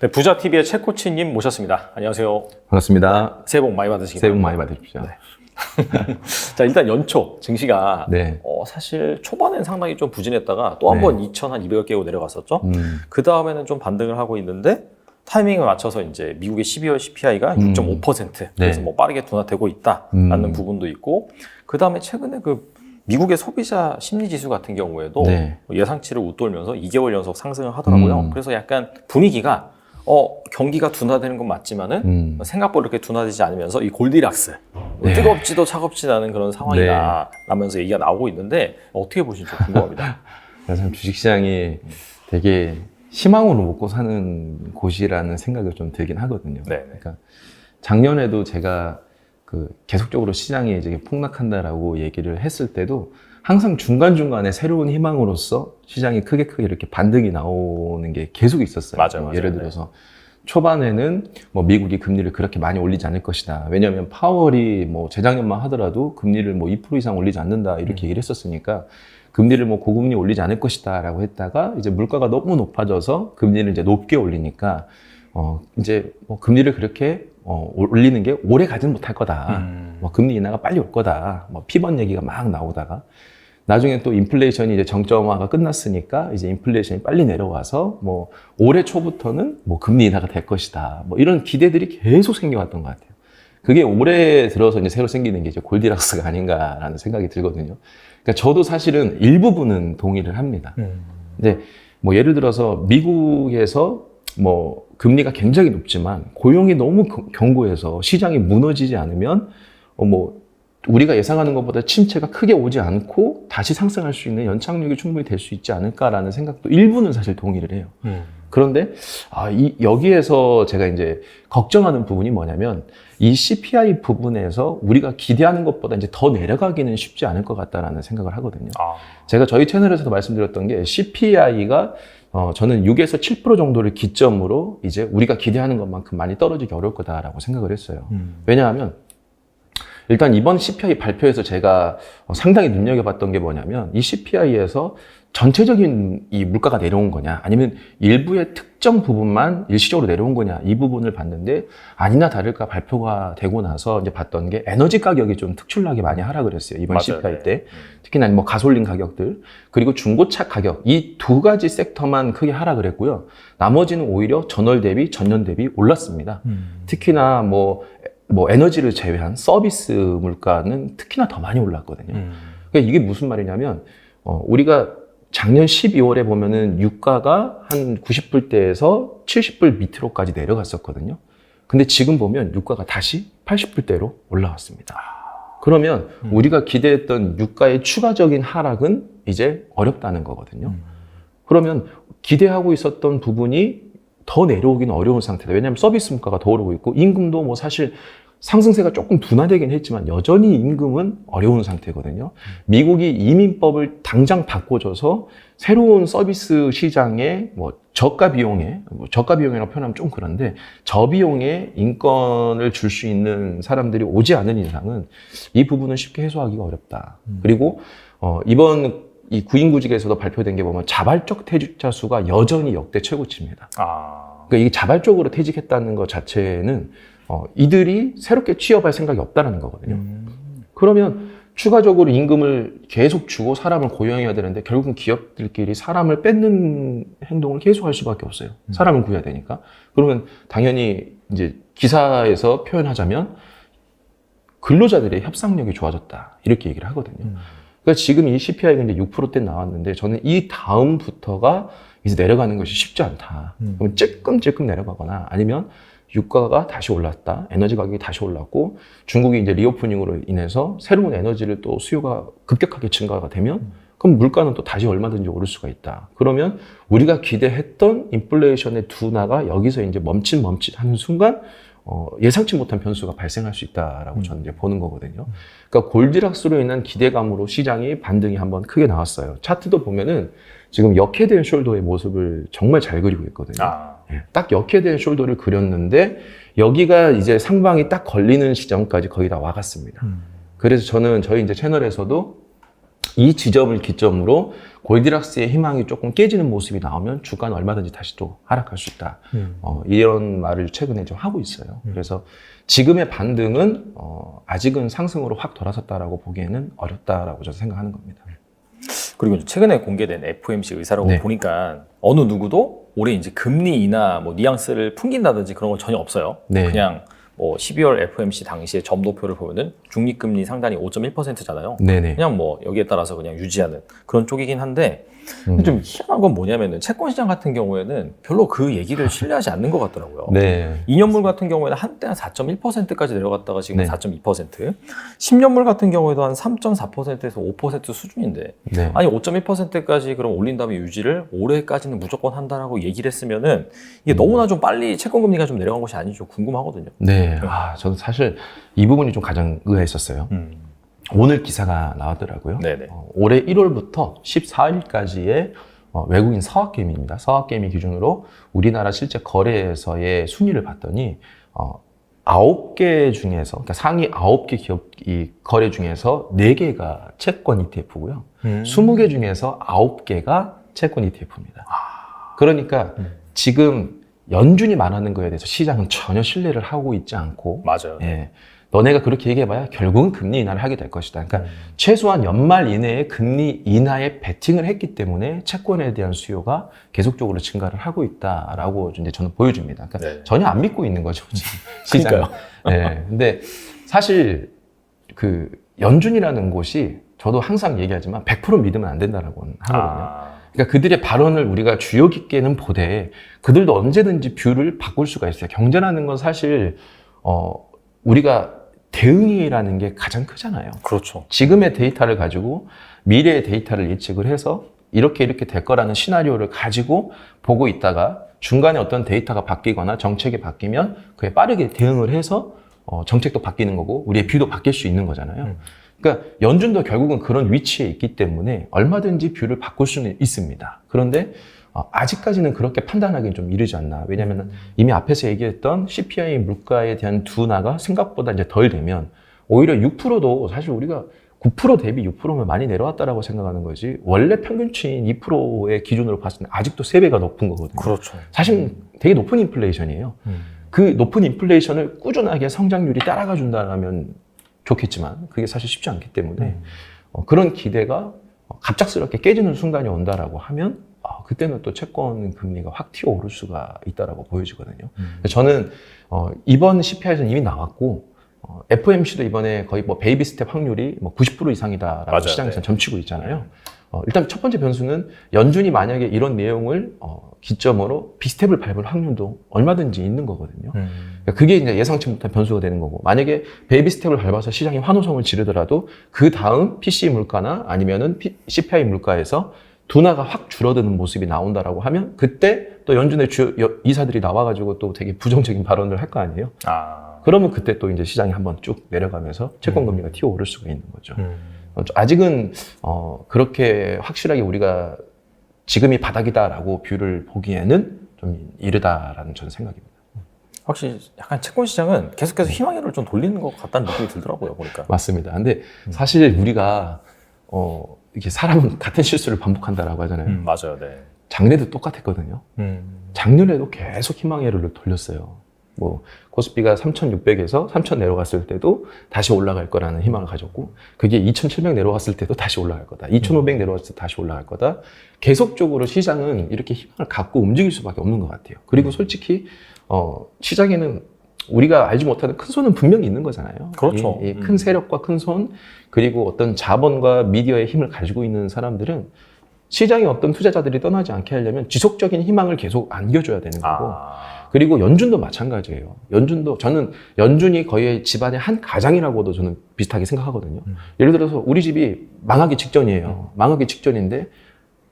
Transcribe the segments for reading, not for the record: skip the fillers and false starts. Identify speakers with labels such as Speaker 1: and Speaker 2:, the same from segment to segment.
Speaker 1: 네, 부자TV의 최 코치님 모셨습니다. 안녕하세요.
Speaker 2: 반갑습니다.
Speaker 1: 새해 복 많이 받으시기
Speaker 2: 새해 복
Speaker 1: 바랍니다.
Speaker 2: 많이 받으십시오.
Speaker 1: 네. 자, 일단 연초 증시가
Speaker 2: 네.
Speaker 1: 사실 초반엔 상당히 좀 부진했다가 또 한 번 2,200여 깨고 내려갔었죠. 그 다음에는 좀 반등을 하고 있는데 타이밍을 맞춰서 이제 미국의 12월 CPI가 6.5% 그래서 뭐 빠르게 둔화되고 있다라는 부분도 있고, 그 다음에 최근에 그 미국의 소비자 심리 지수 같은 경우에도 예상치를 웃돌면서 2개월 연속 상승을 하더라고요. 그래서 약간 분위기가 경기가 둔화되는 건 맞지만은 생각보다 그렇게 둔화되지 않으면서 이 골디락스 뜨겁지도 차갑지도 않은 그런 상황이다 라면서 얘기가 나오고 있는데 어떻게 보시는지 궁금합니다.
Speaker 2: 참 주식시장이 되게 희망으로 먹고 사는 곳이라는 생각이 좀 들긴 하거든요. 그러니까 작년에도 제가 계속적으로 시장이 이제 폭락한다라고 얘기를 했을 때도 항상 중간중간에 새로운 희망으로서 시장이 크게 이렇게 반등이 나오는 게 계속 있었어요.
Speaker 1: 맞아요.
Speaker 2: 예를 들어서 초반에는 뭐 미국이 금리를 그렇게 많이 올리지 않을 것이다. 왜냐하면 파월이 뭐 재작년만 하더라도 금리를 뭐 2% 이상 올리지 않는다 이렇게 얘기를 했었으니까 금리를 뭐 고금리 올리지 않을 것이다 라고 했다가 이제 물가가 너무 높아져서 금리를 이제 높게 올리니까 이제 뭐 금리를 그렇게 올리는 게 오래 가진 못할 거다. 뭐 금리 인하가 빨리 올 거다. 뭐 피벗 얘기가 막 나오다가 나중에 또 인플레이션이 이제 정점화가 끝났으니까 이제 인플레이션이 빨리 내려와서 뭐 올해 초부터는 뭐 금리 인하가 될 것이다. 뭐 이런 기대들이 계속 생겨왔던 것 같아요. 그게 올해 들어서 이제 새로 생기는 게 이제 골디락스가 아닌가라는 생각이 들거든요. 그러니까 저도 사실은 일부분은 동의를 합니다. 근데 뭐 예를 들어서 미국에서 뭐 금리가 굉장히 높지만 고용이 너무 견고해서 시장이 무너지지 않으면 뭐 우리가 예상하는 것보다 침체가 크게 오지 않고 다시 상승할 수 있는 연착륙이 충분히 될 수 있지 않을까라는 생각도 일부는 사실 동의를 해요. 그런데 여기에서 제가 이제 걱정하는 부분이 뭐냐면 이 CPI 부분에서 우리가 기대하는 것보다 이제 더 내려가기는 쉽지 않을 것 같다라는 생각을 하거든요. 제가 저희 채널에서도 말씀드렸던 게 CPI가 저는 6에서 7% 정도를 기점으로 이제 우리가 기대하는 것만큼 많이 떨어지기 어려울 거다라고 생각을 했어요. 왜냐하면 일단 이번 CPI 발표에서 제가 상당히 눈여겨봤던 게 뭐냐면 이 CPI에서 전체적인 이 물가가 내려온 거냐 아니면 일부의 특정 부분만 일시적으로 내려온 거냐 이 부분을 봤는데 아니나 다를까 발표가 되고 나서 이제 봤던 게 에너지 가격이 좀 특출나게 많이 하락을 했어요. 이번 CPI 때. 특히나 뭐 가솔린 가격들 그리고 중고차 가격 이 두 가지 섹터만 크게 하락을 했고요. 나머지는 오히려 전월 대비 전년 대비 올랐습니다. 특히나 뭐 에너지를 제외한 서비스 물가는 특히나 더 많이 올랐거든요. 그러니까 이게 무슨 말이냐면 우리가 작년 12월에 보면은 유가가 한 90불대에서 70불 밑으로까지 내려갔었거든요. 근데 지금 보면 유가가 다시 80불대로 올라왔습니다. 그러면 우리가 기대했던 유가의 추가적인 하락은 이제 어렵다는 거거든요. 그러면 기대하고 있었던 부분이 더 내려오기는 어려운 상태다. 왜냐하면 서비스 물가가 더 오르고 있고 임금도 뭐 사실 상승세가 조금 둔화되긴 했지만 여전히 임금은 어려운 상태거든요. 미국이 이민법을 당장 바꿔줘서 새로운 서비스 시장에 뭐 저가 비용이라고 표현하면 좀 그런데 저비용에 인건을 줄 수 있는 사람들이 오지 않은 이상은 이 부분은 쉽게 해소하기가 어렵다. 그리고 이번 이 구인구직에서도 발표된 게 보면 자발적 퇴직자 수가 여전히 역대 최고치입니다. 그러니까 이게 자발적으로 퇴직했다는 것 자체는 이들이 새롭게 취업할 생각이 없다는 거거든요. 그러면 추가적으로 임금을 계속 주고 사람을 고용해야 되는데 결국은 기업들끼리 사람을 뺏는 행동을 계속 할 수밖에 없어요. 사람을 구해야 되니까. 그러면 당연히 이제 기사에서 표현하자면 근로자들의 협상력이 좋아졌다. 이렇게 얘기를 하거든요. 그러니까 지금 이 CPI가 이제 6%대 나왔는데 저는 이 다음부터가 이제 내려가는 것이 쉽지 않다. 그러면 찔끔찔끔 내려가거나 아니면 유가가 다시 올랐다. 에너지 가격이 다시 올랐고 중국이 이제 리오프닝으로 인해서 새로운 에너지를 또 수요가 급격하게 증가가 되면 그럼 물가는 또 다시 얼마든지 오를 수가 있다. 그러면 우리가 기대했던 인플레이션의 둔화가 여기서 이제 멈칫하는 순간 예상치 못한 변수가 발생할 수 있다라고 저는 이제 보는 거거든요. 그러니까 골디락스로 인한 기대감으로 시장이 반등이 한번 크게 나왔어요. 차트도 보면은 지금 역해된 숄더의 모습을 정말 잘 그리고 있거든요. 딱 역해된 숄더를 그렸는데 여기가 이제 상방이 딱 걸리는 시점까지 거의 다 와갔습니다. 그래서 저는 저희 이제 채널에서도 이 지점을 기점으로 골디락스의 희망이 조금 깨지는 모습이 나오면 주가는 얼마든지 다시 또 하락할 수 있다. 이런 말을 최근에 좀 하고 있어요. 그래서 지금의 반등은 아직은 상승으로 확 돌아섰다라고 보기에는 어렵다라고 저는 생각하는 겁니다.
Speaker 1: 그리고 이제 최근에 공개된 FOMC 의사라고
Speaker 2: 네.
Speaker 1: 보니까 어느 누구도 올해 이제 금리 인하 뭐 뉘앙스를 풍긴다든지 그런 건 전혀 없어요.
Speaker 2: 네.
Speaker 1: 그냥 뭐 12월 FOMC 당시에 점도표를 보면은 중립금리 상단이 5.1%잖아요.
Speaker 2: 네네.
Speaker 1: 그냥 뭐 여기에 따라서 그냥 유지하는 그런 쪽이긴 한데 좀 희한한 건 뭐냐면은 채권 시장 같은 경우에는 별로 그 얘기를 신뢰하지 않는 것 같더라고요.
Speaker 2: 네.
Speaker 1: 2년물 같은 경우에는 한때 한 4.1%까지 내려갔다가 지금
Speaker 2: 네.
Speaker 1: 4.2%, 10년물 같은 경우에도 한 3.4%에서 5% 수준인데
Speaker 2: 네.
Speaker 1: 아니 5.1%까지 그럼 올린 다음에 유지를 올해까지는 무조건 한다라고 얘기를 했으면은 이게 너무나 좀 빨리 채권 금리가 좀 내려간 것이 아닌지 좀 궁금하거든요.
Speaker 2: 네. 저는 사실 이 부분이 좀 가장 의아했었어요. 오늘 기사가 나왔더라고요.
Speaker 1: 네네.
Speaker 2: 올해 1월부터 14일까지의 외국인 서학개미입니다. 서학개미 기준으로 우리나라 실제 거래에서의 순위를 봤더니 9개 중에서, 그러니까 상위 9개 기업 이 거래 중에서 4개가 채권 ETF고요. 20개 중에서 9개가 채권 ETF입니다. 그러니까 지금 연준이 말하는 거에 대해서 시장은 전혀 신뢰를 하고 있지 않고,
Speaker 1: 맞아요.
Speaker 2: 예, 너네가 그렇게 얘기해봐야 결국은 금리 인하를 하게 될 것이다. 그러니까 최소한 연말 이내에 금리 인하에 베팅을 했기 때문에 채권에 대한 수요가 계속적으로 증가를 하고 있다라고 이제 저는 보여줍니다. 그러니까
Speaker 1: 네.
Speaker 2: 전혀 안 믿고 있는 거죠, 지금 시장. 네, 근데 사실 그 연준이라는 곳이 저도 항상 얘기하지만 100% 믿으면 안 된다라고 하거든요. 그러니까 그들의 발언을 우리가 주의 깊게는 보되 그들도 언제든지 뷰를 바꿀 수가 있어요. 경제라는 건 사실 우리가 대응이라는 게 가장 크잖아요.
Speaker 1: 그렇죠.
Speaker 2: 지금의 데이터를 가지고 미래의 데이터를 예측을 해서 이렇게 될 거라는 시나리오를 가지고 보고 있다가 중간에 어떤 데이터가 바뀌거나 정책이 바뀌면 그에 빠르게 대응을 해서 정책도 바뀌는 거고 우리의 뷰도 바뀔 수 있는 거잖아요. 그러니까 연준도 결국은 그런 위치에 있기 때문에 얼마든지 뷰를 바꿀 수는 있습니다. 그런데 아직까지는 그렇게 판단하기는 좀 이르지 않나. 왜냐하면 이미 앞에서 얘기했던 CPI 물가에 대한 둔화가 생각보다 이제 덜 되면 오히려 6%도 사실 우리가 9% 대비 6%면 많이 내려왔다라고 생각하는 거지 원래 평균치인 2%의 기준으로 봤을 때 아직도 3배가 높은 거거든요.
Speaker 1: 그렇죠.
Speaker 2: 사실 되게 높은 인플레이션이에요. 그 높은 인플레이션을 꾸준하게 성장률이 따라가 준다면 좋겠지만 그게 사실 쉽지 않기 때문에 그런 기대가 갑작스럽게 깨지는 순간이 온다라고 하면 그때는 또 채권 금리가 확 튀어오를 수가 있다라고 보여지거든요. 저는 이번 CPI에서는 이미 나왔고 FOMC도 이번에 거의 뭐 베이비 스텝 확률이 뭐 90% 이상이다라고
Speaker 1: 맞아요.
Speaker 2: 시장에서
Speaker 1: 네.
Speaker 2: 점치고 있잖아요. 일단 첫 번째 변수는 연준이 만약에 이런 내용을 기점으로 비스텝을 밟을 확률도 얼마든지 있는 거거든요. 그러니까 그게 이제 예상치 못한 변수가 되는 거고, 만약에 베이비 스텝을 밟아서 시장이 환호성을 지르더라도 그 다음 PCE 물가나 아니면은 CPI 물가에서 둔화가 확 줄어드는 모습이 나온다라고 하면 그때 또 연준의 주요 이사들이 나와가지고 또 되게 부정적인 발언을 할 거 아니에요. 그러면 그때 또 이제 시장이 한번 쭉 내려가면서 채권 금리가 튀어오를 수가 있는 거죠. 아직은 그렇게 확실하게 우리가 지금이 바닥이다라고 뷰를 보기에는 좀 이르다라는 저는 생각입니다.
Speaker 1: 확실히 약간 채권 시장은 계속해서 희망회로를 좀 돌리는 것 같다는 느낌이 들더라고요, 보니까.
Speaker 2: 맞습니다. 근데 사실 우리가 이렇게 사람은 같은 실수를 반복한다라고 하잖아요.
Speaker 1: 맞아요, 네.
Speaker 2: 작년에도 똑같았거든요. 작년에도 계속 희망회로를 돌렸어요. 뭐 코스피가 3,600에서 3,000 내려갔을 때도 다시 올라갈 거라는 희망을 가졌고, 그게 2,700 내려갔을 때도 다시 올라갈 거다. 2,500 내려갔을 때 다시 올라갈 거다. 계속적으로 시장은 이렇게 희망을 갖고 움직일 수밖에 없는 것 같아요. 그리고 솔직히 시장에는 우리가 알지 못하는 큰 손은 분명히 있는 거잖아요.
Speaker 1: 그렇죠.
Speaker 2: 이 큰 세력과 큰 손, 그리고 어떤 자본과 미디어의 힘을 가지고 있는 사람들은 시장에 어떤 투자자들이 떠나지 않게 하려면 지속적인 희망을 계속 안겨줘야 되는 거고, 그리고 연준도 마찬가지예요. 저는 연준이 거의 집안의 한 가장이라고도 저는 비슷하게 생각하거든요. 예를 들어서 우리 집이 망하기 직전이에요. 망하기 직전인데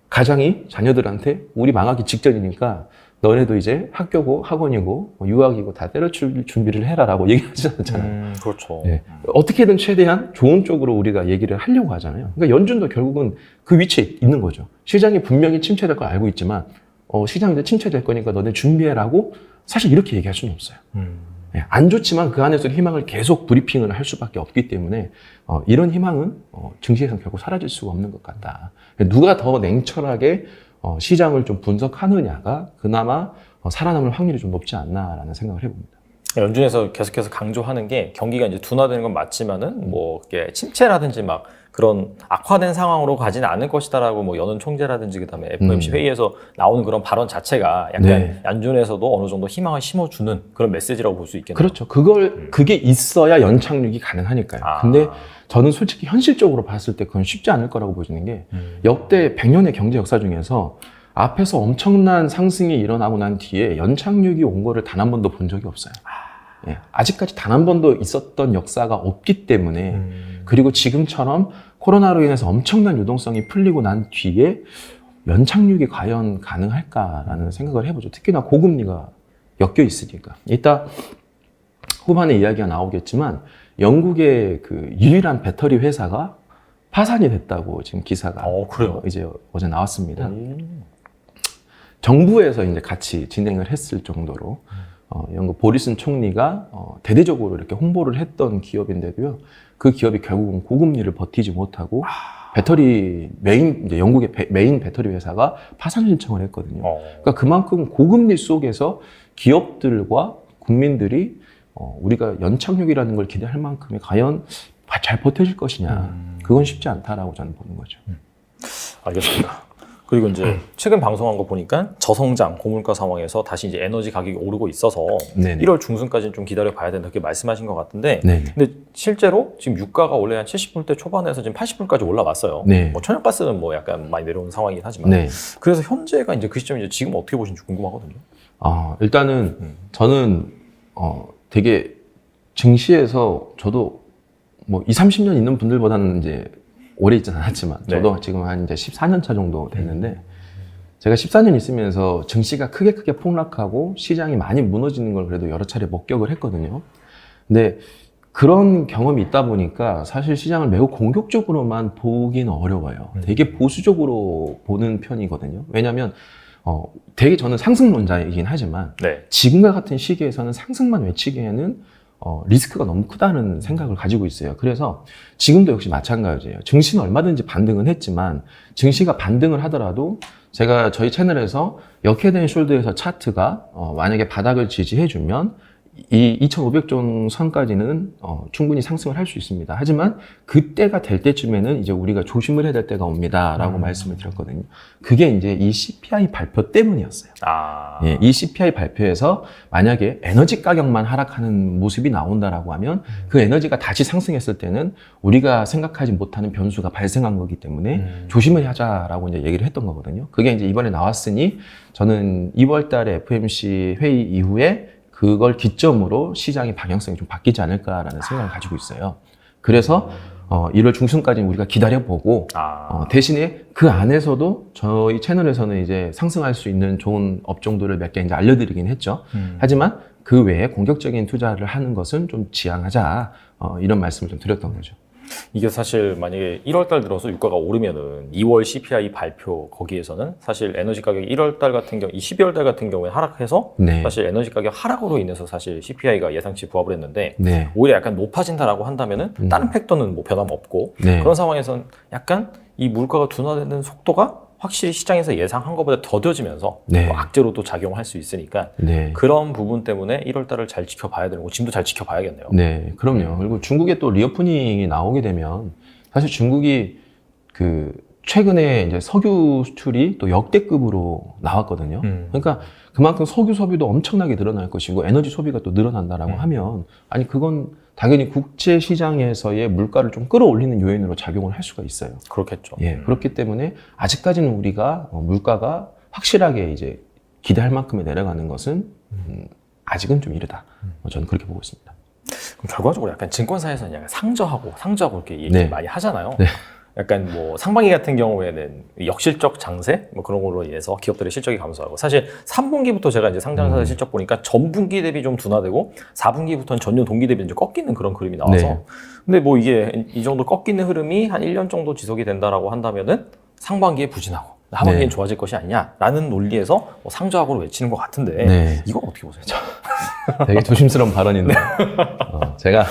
Speaker 2: 가장이 자녀들한테 우리 망하기 직전이니까 너네도 이제 학교고 학원이고 유학이고 다 때려칠 준비를 해라라고 얘기하지 않잖아요.
Speaker 1: 그렇죠.
Speaker 2: 네. 어떻게든 최대한 좋은 쪽으로 우리가 얘기를 하려고 하잖아요. 그러니까 연준도 결국은 그 위치에 있는 거죠. 시장이 분명히 침체될 걸 알고 있지만 시장이 이제 침체될 거니까 너네 준비해라고 사실 이렇게 얘기할 수는 없어요. 안 좋지만 그 안에서 희망을 계속 브리핑을 할 수밖에 없기 때문에 이런 희망은 증시에서는 결국 사라질 수가 없는 것 같다. 누가 더 냉철하게 시장을 좀 분석하느냐가 그나마 살아남을 확률이 좀 높지 않나라는 생각을 해봅니다.
Speaker 1: 연준에서 계속해서 강조하는 게 경기가 이제 둔화되는 건 맞지만은 뭐 이게 침체라든지 막 그런 악화된 상황으로 가지는 않을 것이다라고 뭐 연은 총재라든지 그다음에 FOMC 회의에서 나오는 그런 발언 자체가 약간 연준에서도 어느 정도 희망을 심어주는 그런 메시지라고 볼 수 있겠네요.
Speaker 2: 그렇죠. 그게 있어야 연착륙이 가능하니까요. 근데 저는 솔직히 현실적으로 봤을 때 그건 쉽지 않을 거라고 보시는 게 역대 100년의 경제 역사 중에서 앞에서 엄청난 상승이 일어나고 난 뒤에 연착륙이 온 거를 단 한 번도 본 적이 없어요. 아직까지 단 한 번도 있었던 역사가 없기 때문에 그리고 지금처럼 코로나로 인해서 엄청난 유동성이 풀리고 난 뒤에 연착륙이 과연 가능할까라는 생각을 해보죠. 특히나 고금리가 엮여 있으니까. 이따 후반에 이야기가 나오겠지만 영국의 그 유일한 배터리 회사가 파산이 됐다고 지금 기사가
Speaker 1: 그래요?
Speaker 2: 이제 어제 나왔습니다. 정부에서 이제 같이 진행을 했을 정도로 영국 보리슨 총리가 대대적으로 이렇게 홍보를 했던 기업인데도요. 그 기업이 결국은 고금리를 버티지 못하고 이제 영국의 메인 배터리 회사가 파산 신청을 했거든요. 그러니까 그만큼 고금리 속에서 기업들과 국민들이 우리가 연착륙이라는 걸 기대할 만큼의 과연 잘 버텨질 것이냐. 그건 쉽지 않다라고 저는 보는 거죠.
Speaker 1: 알겠습니다. 그리고 이제 최근 방송한 거 보니까 저성장, 고물가 상황에서 다시 이제 에너지 가격이 오르고 있어서
Speaker 2: 네네.
Speaker 1: 1월 중순까지는 좀 기다려 봐야 된다 그렇게 말씀하신 것 같은데
Speaker 2: 네네.
Speaker 1: 근데 실제로 지금 유가가 원래 한 70불대 초반에서 지금 80불까지 올라왔어요.
Speaker 2: 네.
Speaker 1: 뭐 천연가스는 뭐 약간 많이 내려오는 상황이긴 하지만
Speaker 2: 네.
Speaker 1: 그래서 현재가 이제 그 시점이 이제 지금 어떻게 보시는지 궁금하거든요.
Speaker 2: 일단은 저는 되게 증시에서 저도 뭐 20, 30년 있는 분들보다는 이제 오래 있진 않았지만 저도 지금 한 이제 14년 차 정도 됐는데 제가 14년 있으면서 증시가 크게 폭락하고 시장이 많이 무너지는 걸 그래도 여러 차례 목격을 했거든요. 근데 그런 경험이 있다 보니까 사실 시장을 매우 공격적으로만 보기는 어려워요. 되게 보수적으로 보는 편이거든요. 왜냐하면 되게 저는 상승론자이긴 하지만 지금과 같은 시기에서는 상승만 외치기에는 리스크가 너무 크다는 생각을 가지고 있어요. 그래서 지금도 역시 마찬가지예요. 증시는 얼마든지 반등은 했지만 증시가 반등을 하더라도 제가 저희 채널에서 역헤드 앤 숄더에서 차트가 만약에 바닥을 지지해주면 이 2,500종 선까지는 충분히 상승을 할 수 있습니다. 하지만 그때가 될 때쯤에는 이제 우리가 조심을 해야 될 때가 옵니다라고 말씀을 드렸거든요. 그게 이제 이 CPI 발표 때문이었어요. 예, 이 CPI 발표에서 만약에 에너지 가격만 하락하는 모습이 나온다라고 하면 그 에너지가 다시 상승했을 때는 우리가 생각하지 못하는 변수가 발생한 거기 때문에 조심을 하자라고 이제 얘기를 했던 거거든요. 그게 이제 이번에 나왔으니 저는 2월 달에 FOMC 회의 이후에 그걸 기점으로 시장의 방향성이 좀 바뀌지 않을까라는 생각을 가지고 있어요. 그래서 1월 중순까지 우리가 기다려보고 대신에 그 안에서도 저희 채널에서는 이제 상승할 수 있는 좋은 업종들을 몇 개 이제 알려드리긴 했죠. 하지만 그 외에 공격적인 투자를 하는 것은 좀 지양하자 이런 말씀을 좀 드렸던 거죠.
Speaker 1: 이게 사실 만약에 1월달 들어서 유가가 오르면은 2월 CPI 발표 거기에서는 사실 에너지 가격이 1월달 같은 경우, 12월달 같은 경우에 하락해서 사실 에너지 가격 하락으로 인해서 사실 CPI가 예상치 부합을 했는데 오히려 약간 높아진다라고 한다면은 다른 팩터는 뭐 변함 없고 그런 상황에서는 약간 이 물가가 둔화되는 속도가 확실히 시장에서 예상한 것보다 더뎌지면서 뭐 악재로 또 작용할 수 있으니까 그런 부분 때문에 1월달을 잘 지켜봐야 되는 거 지금도 잘 지켜봐야겠네요.
Speaker 2: 네, 그럼요. 그리고 중국에 또 리오프닝이 나오게 되면 사실 중국이 그 최근에 이제 석유 수출이 또 역대급으로 나왔거든요. 그러니까 그만큼 석유 소비도 엄청나게 늘어날 것이고 에너지 소비가 또 늘어난다라고 하면 아니 그건 당연히 국제 시장에서의 물가를 좀 끌어올리는 요인으로 작용을 할 수가 있어요.
Speaker 1: 그렇겠죠.
Speaker 2: 예, 그렇기 때문에 아직까지는 우리가 물가가 확실하게 이제 기대할 만큼에 내려가는 것은 아직은 좀 이르다. 저는 그렇게 보고 있습니다.
Speaker 1: 그럼 결과적으로 약간 증권사에서는 약간 상저하고 이렇게 얘기 많이 하잖아요. 약간 뭐 상반기 같은 경우에는 역실적 장세 뭐 그런 걸로 인해서 기업들의 실적이 감소하고 사실 3분기부터 제가 이제 상장사들 실적 보니까 전분기 대비 좀 둔화되고 4분기부터는 전년 동기 대비 이제 꺾이는 그런 그림이 나와서 근데 뭐 이게 이 정도 꺾이는 흐름이 한 1년 정도 지속이 된다라고 한다면은 상반기에 부진하고 하반기엔 좋아질 것이 아니냐라는 논리에서 뭐 상저하고를 외치는 것 같은데 이건 어떻게 보세요?
Speaker 2: 되게 조심스러운 발언인데 제가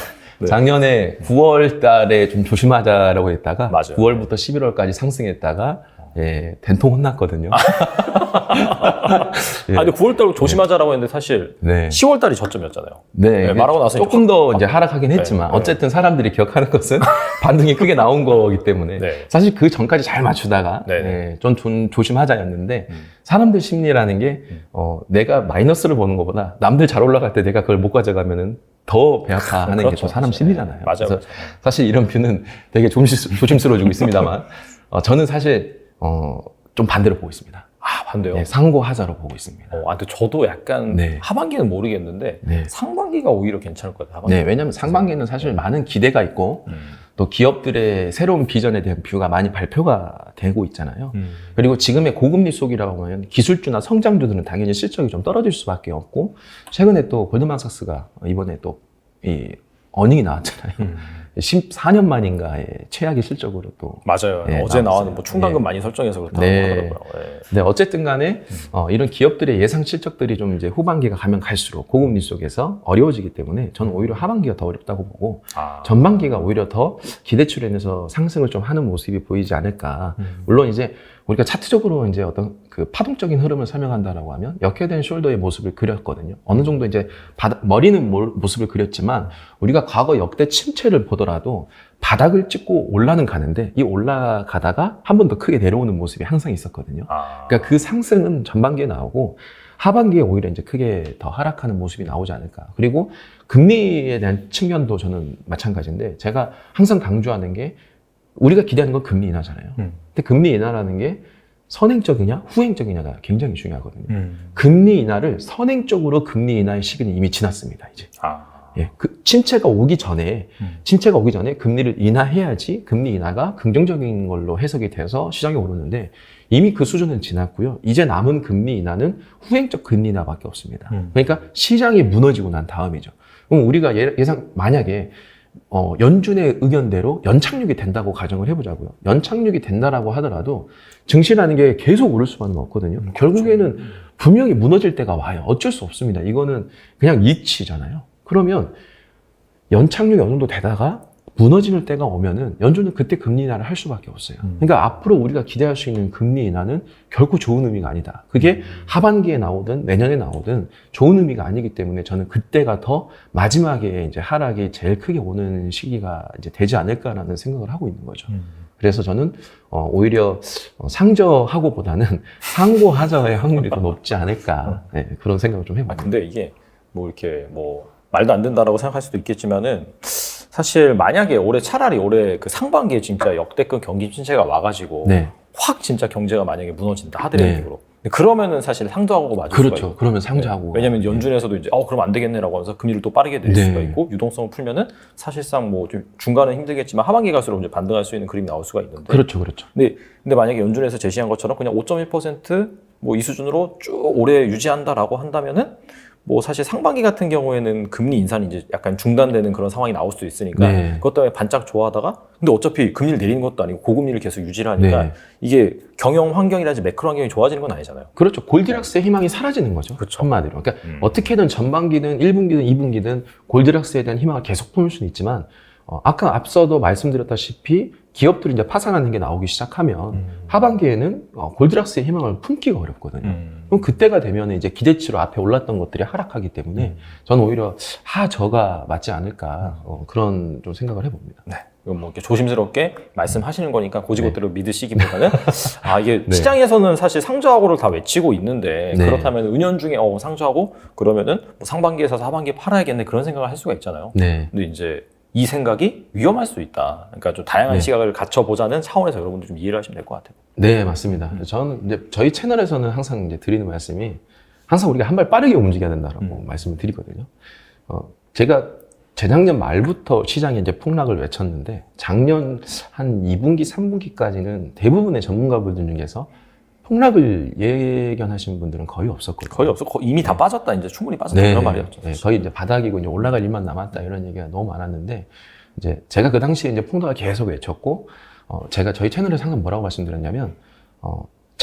Speaker 2: 작년에 9월 달에 좀 조심하자라고 했다가
Speaker 1: 맞아요.
Speaker 2: 9월부터 11월까지 상승했다가 된통 혼났거든요.
Speaker 1: 근데 9월 달로 조심하자라고 했는데 사실 10월 달이 저점이었잖아요. 말하고 나서
Speaker 2: 조금 더 이제 하락하긴 했지만 어쨌든 사람들이 기억하는 것은 반등이 크게 나온 거기 때문에 사실 그 전까지 잘 맞추다가 좀 조심하자였는데 사람들 심리라는 게 내가 마이너스를 보는 것보다 남들 잘 올라갈 때 내가 그걸 못 가져가면은 더 배 아파하는 게 또 사람 심리잖아요.
Speaker 1: 맞아요.
Speaker 2: 그래서 사실 이런 뷰는 되게 조심스러워지고 있습니다만 저는 사실 좀 반대로 보고 있습니다.
Speaker 1: 반대요?
Speaker 2: 상고하자로 보고 있습니다.
Speaker 1: 근데 저도 약간 하반기는 모르겠는데 상반기가 오히려 괜찮을 것 같아요.
Speaker 2: 왜냐면 상반기는 사실 많은 기대가 있고 또 기업들의 새로운 비전에 대한 뷰가 많이 발표가 되고 있잖아요. 그리고 지금의 고금리 속이라고 하면 기술주나 성장주들은 당연히 실적이 좀 떨어질 수밖에 없고 최근에 또 골드만삭스가 이번에 또 이 어닝이 나왔잖아요. 14년 만인가의 최악의 실적으로 또
Speaker 1: 맞아요. 어제 나와는 뭐 충당금 많이 설정해서 그렇다고 하더라고요.
Speaker 2: 네, 어쨌든 간에 이런 기업들의 예상 실적들이 좀 이제 후반기가 가면 갈수록 고금리 속에서 어려워지기 때문에 저는 오히려 하반기가 더 어렵다고 보고 전반기가 오히려 더 기대출에서 상승을 좀 하는 모습이 보이지 않을까. 물론 이제 우리가 차트적으로 이제 어떤 그 파동적인 흐름을 설명한다라고 하면 역회된 숄더의 모습을 그렸거든요. 어느 정도 이제 머리는 모습을 그렸지만 우리가 과거 역대 침체를 보더라도 바닥을 찍고 올라는 가는데 이 올라가다가 한 번 더 크게 내려오는 모습이 항상 있었거든요. 그러니까 그 상승은 전반기에 나오고 하반기에 오히려 이제 크게 더 하락하는 모습이 나오지 않을까. 그리고 금리에 대한 측면도 저는 마찬가지인데 제가 항상 강조하는 게 우리가 기대하는 건 금리 인하잖아요. 근데 금리 인하라는 게 선행적이냐 후행적이냐가 굉장히 중요하거든요. 금리 인하를 선행적으로 금리 인하의 시기는 이미 지났습니다. 이제 그 침체가 오기 전에 금리를 인하해야지 금리 인하가 긍정적인 걸로 해석이 돼서 시장이 오르는데 이미 그 수준은 지났고요. 이제 남은 금리 인하는 후행적 금리 인하밖에 없습니다. 그러니까 시장이 무너지고 난 다음이죠. 그럼 우리가 만약에 연준의 의견대로 연착륙이 된다고 가정을 해보자고요. 연착륙이 된다라고 하더라도 증시라는 게 계속 오를 수만은 없거든요. 결국에는 분명히 무너질 때가 와요. 어쩔 수 없습니다. 이거는 그냥 이치잖아요. 그러면 연착륙이 어느 정도 되다가 무너지는 때가 오면은 연준은 그때 금리 인하를 할 수밖에 없어요. 그러니까 앞으로 우리가 기대할 수 있는 금리 인하는 결코 좋은 의미가 아니다. 그게 하반기에 나오든 내년에 나오든 좋은 의미가 아니기 때문에 저는 그때가 더 마지막에 이제 하락이 제일 크게 오는 시기가 이제 되지 않을까라는 생각을 하고 있는 거죠. 그래서 저는 오히려 상저하고보다는 상고하저의 확률이 더 높지 않을까 그런 생각을 좀 해봅니다.
Speaker 1: 근데 이게 뭐 이렇게 뭐 말도 안 된다라고 생각할 수도 있겠지만은 사실 만약에 차라리 올해 그 상반기에 진짜 역대급 경기 침체가 와가지고 확 진짜 경제가 만약에 무너진다 하드랜딩으로 그러면은 사실 상저하고 맞을 수가 있고
Speaker 2: 그러면 상저하고
Speaker 1: 왜냐면 연준에서도 이제 그럼 안 되겠네라고 하면서 금리를 또 빠르게 내릴 수가 있고 유동성을 풀면은 사실상 뭐 좀 중간은 힘들겠지만 하반기 갈수록 이제 반등할 수 있는 그림이 나올 수가 있는데
Speaker 2: 그렇죠.
Speaker 1: 근데 만약에 연준에서 제시한 것처럼 그냥 5.1% 뭐 이 수준으로 쭉 올해 유지한다라고 한다면은 뭐 사실 상반기 같은 경우에는 금리 인상이 이제 약간 중단되는 그런 상황이 나올 수도 있으니까 그것 때문에 반짝 좋아하다가 근데 어차피 금리를 내리는 것도 아니고 고금리를 계속 유지를 하니까 이게 경영 환경이라든지 매크로 환경이 좋아지는 건 아니잖아요.
Speaker 2: 그렇죠. 골디락스의 희망이 사라지는 거죠. 한마디로. 그러니까 어떻게든 전반기든 1분기든 2분기든 골디락스에 대한 희망을 계속 품을 수는 있지만 아까 앞서도 말씀드렸다시피 기업들이 이제 파산하는 게 나오기 시작하면 하반기에는 골드락스의 희망을 품기가 어렵거든요. 그럼 그때가 되면 이제 기대치로 앞에 올랐던 것들이 하락하기 때문에 저는 오히려 하저가 맞지 않을까 그런 좀 생각을 해봅니다.
Speaker 1: 이건 뭐 이렇게 조심스럽게 말씀하시는 거니까 고지고대로 믿으시기보다는 이게 시장에서는 사실 상저하고를 다 외치고 있는데 그렇다면 은연중에 상저하고 그러면은 뭐 상반기에서 하반기에 팔아야겠네 그런 생각을 할 수가 있잖아요. 근데 이제 이 생각이 위험할 수 있다. 그러니까 좀 다양한 시각을 갖춰보자는 차원에서 여러분들 좀 이해를 하시면 될 것 같아요.
Speaker 2: 네, 맞습니다. 저는 이제 저희 채널에서는 항상 이제 드리는 말씀이 항상 우리가 한 발 빠르게 움직여야 된다라고 말씀을 드리거든요. 제가 재작년 말부터 시장에 이제 폭락을 외쳤는데 작년 한 2분기, 3분기까지는 대부분의 전문가분들 중에서 폭락을 예견하신 분들은 거의 없었거든요.
Speaker 1: 거의 없어. 이미 다 빠졌다. 이제 충분히 빠졌다. 그런 말이었죠.
Speaker 2: 거의 이제 바닥이고 이제 올라갈 일만 남았다 이런 얘기가 너무 많았는데 이제 제가 그 당시에 이제 폭락을 계속 외쳤고 제가 저희 채널에서 항상 뭐라고 말씀드렸냐면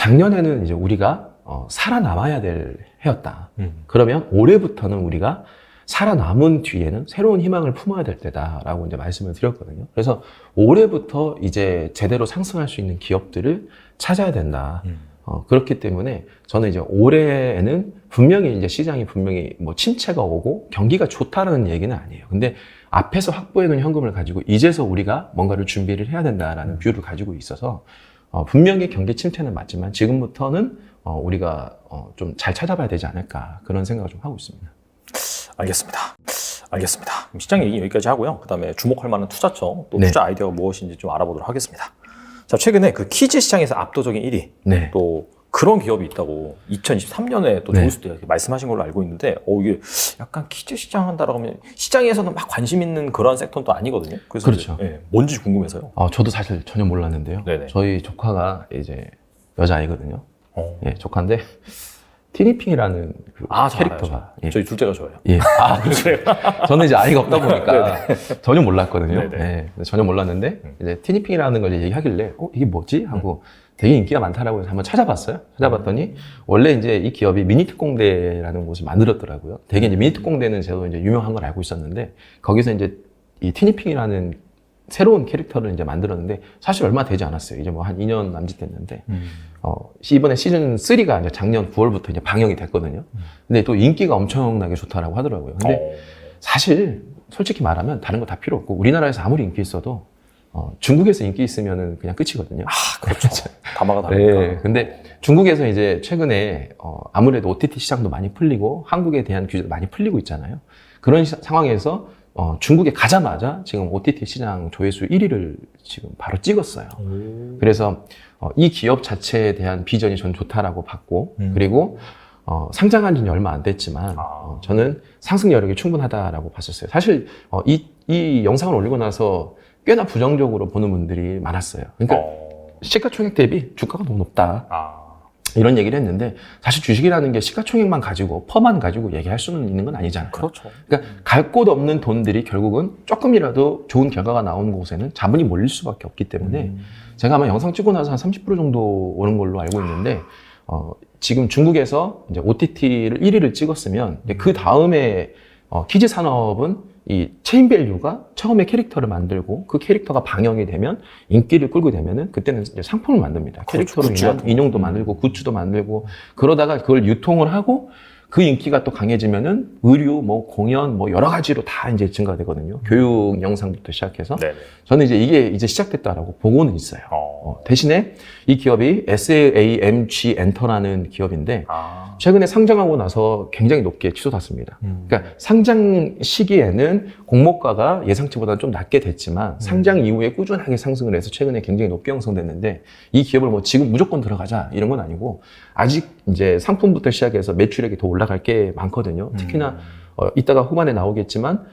Speaker 2: 작년에는 이제 우리가 살아남아야 될 해였다. 그러면 올해부터는 우리가 살아남은 뒤에는 새로운 희망을 품어야 될 때다라고 이제 말씀을 드렸거든요. 그래서 올해부터 이제 제대로 상승할 수 있는 기업들을 찾아야 된다. 그렇기 때문에 저는 이제 올해에는 분명히 이제 시장이 분명히 뭐 침체가 오고 경기가 좋다는 얘기는 아니에요. 근데 앞에서 확보해놓은 현금을 가지고 이제서 우리가 뭔가를 준비를 해야 된다라는 뷰를 가지고 있어서 분명히 경기 침체는 맞지만 지금부터는 우리가 좀 잘 찾아봐야 되지 않을까 그런 생각을 좀 하고 있습니다.
Speaker 1: 알겠습니다. 그럼 시장 얘기 여기까지 하고요. 그 다음에 주목할 만한 투자처, 또
Speaker 2: 네.
Speaker 1: 투자 아이디어가 무엇인지 좀 알아보도록 하겠습니다. 자, 최근에 그 키즈 시장에서 압도적인 1위,
Speaker 2: 네.
Speaker 1: 또 그런 기업이 있다고 2023년에 또
Speaker 2: 네.
Speaker 1: 좋을 수도 이렇게 말씀하신 걸로 알고 있는데, 이게 약간 키즈 시장 한다라고 하면 시장에서는 막 관심 있는 그런 섹터는 또 아니거든요. 그래서
Speaker 2: 그렇죠.
Speaker 1: 이제, 뭔지 궁금해서요.
Speaker 2: 저도 사실 전혀 몰랐는데요.
Speaker 1: 네네.
Speaker 2: 저희 조카가 이제 여자아이거든요. 예, 조카인데 티니핑이라는 그 캐릭터가
Speaker 1: 예. 저희 둘째가 좋아요.
Speaker 2: 예. 그래요? 저는 이제 아이가 없다 보니까 전혀 몰랐거든요.
Speaker 1: 네네.
Speaker 2: 네, 전혀 몰랐는데 이제 티니핑이라는 걸 얘기하길래 이게 뭐지? 하고 되게 인기가 많다라고 해서 한번 찾아봤어요. 찾아봤더니 원래 이제 이 기업이 미니특공대라는 곳을 만들었더라고요. 되게 이제 미니특공대는 저도 이제 유명한 걸 알고 있었는데 거기서 이제 이 티니핑이라는 새로운 캐릭터를 이제 만들었는데 사실 얼마 되지 않았어요. 이제 뭐 한 2년 남짓 됐는데 이번에 시즌 3가 이제 작년 9월부터 이제 방영이 됐거든요. 근데 또 인기가 엄청나게 좋다라고 하더라고요. 근데 사실 솔직히 말하면 다른 거 다 필요 없고 우리나라에서 아무리 인기 있어도 중국에서 인기 있으면은 그냥 끝이거든요.
Speaker 1: 그렇죠. 다마가 다르니까.
Speaker 2: 네, 근데 중국에서 이제 최근에 아무래도 OTT 시장도 많이 풀리고 한국에 대한 규제도 많이 풀리고 있잖아요. 그런 상황에서 중국에 가자마자 지금 OTT 시장 조회수 1위를 지금 바로 찍었어요. 그래서 이 기업 자체에 대한 비전이 전 좋다라고 봤고 그리고 상장한 지는 얼마 안 됐지만 저는 상승 여력이 충분하다라고 봤었어요. 사실 이 영상을 올리고 나서 꽤나 부정적으로 보는 분들이 많았어요. 그러니까 시가총액 대비 주가가 너무 높다. 이런 얘기를 했는데 사실 주식이라는 게 시가총액만 가지고 퍼만 가지고 얘기할 수는 있는 건 아니잖아요.
Speaker 1: 그렇죠.
Speaker 2: 그러니까 갈 곳 없는 돈들이 결국은 조금이라도 좋은 결과가 나오는 곳에는 자본이 몰릴 수밖에 없기 때문에 제가 아마 영상 찍고 나서 한 30% 정도 오는 걸로 알고 있는데 지금 중국에서 이제 OTT를 1위를 찍었으면 그 다음에 키즈 산업은 이 체인밸류가 처음에 캐릭터를 만들고 그 캐릭터가 방영이 되면 인기를 끌고 되면은 그때는 이제 상품을 만듭니다. 캐릭터로 인한 인형도 만들고 굿즈도 만들고 그러다가 그걸 유통을 하고 그 인기가 또 강해지면은 의류, 뭐 공연, 뭐 여러 가지로 다 이제 증가되거든요. 교육 영상부터 시작해서 저는 이제 이게 이제 시작됐다라고 보고는 있어요. 대신에 이 기업이 SAMG 엔터라는 기업인데 최근에 상장하고 나서 굉장히 높게 치솟았습니다. 그러니까 상장 시기에는 공모가가 예상치보다 좀 낮게 됐지만 상장 이후에 꾸준하게 상승을 해서 최근에 굉장히 높게 형성됐는데 이 기업을 뭐 지금 무조건 들어가자 이런 건 아니고 아직 이제 상품부터 시작해서 매출액이 더 올라갈 게 많거든요. 특히나 이따가 후반에 나오겠지만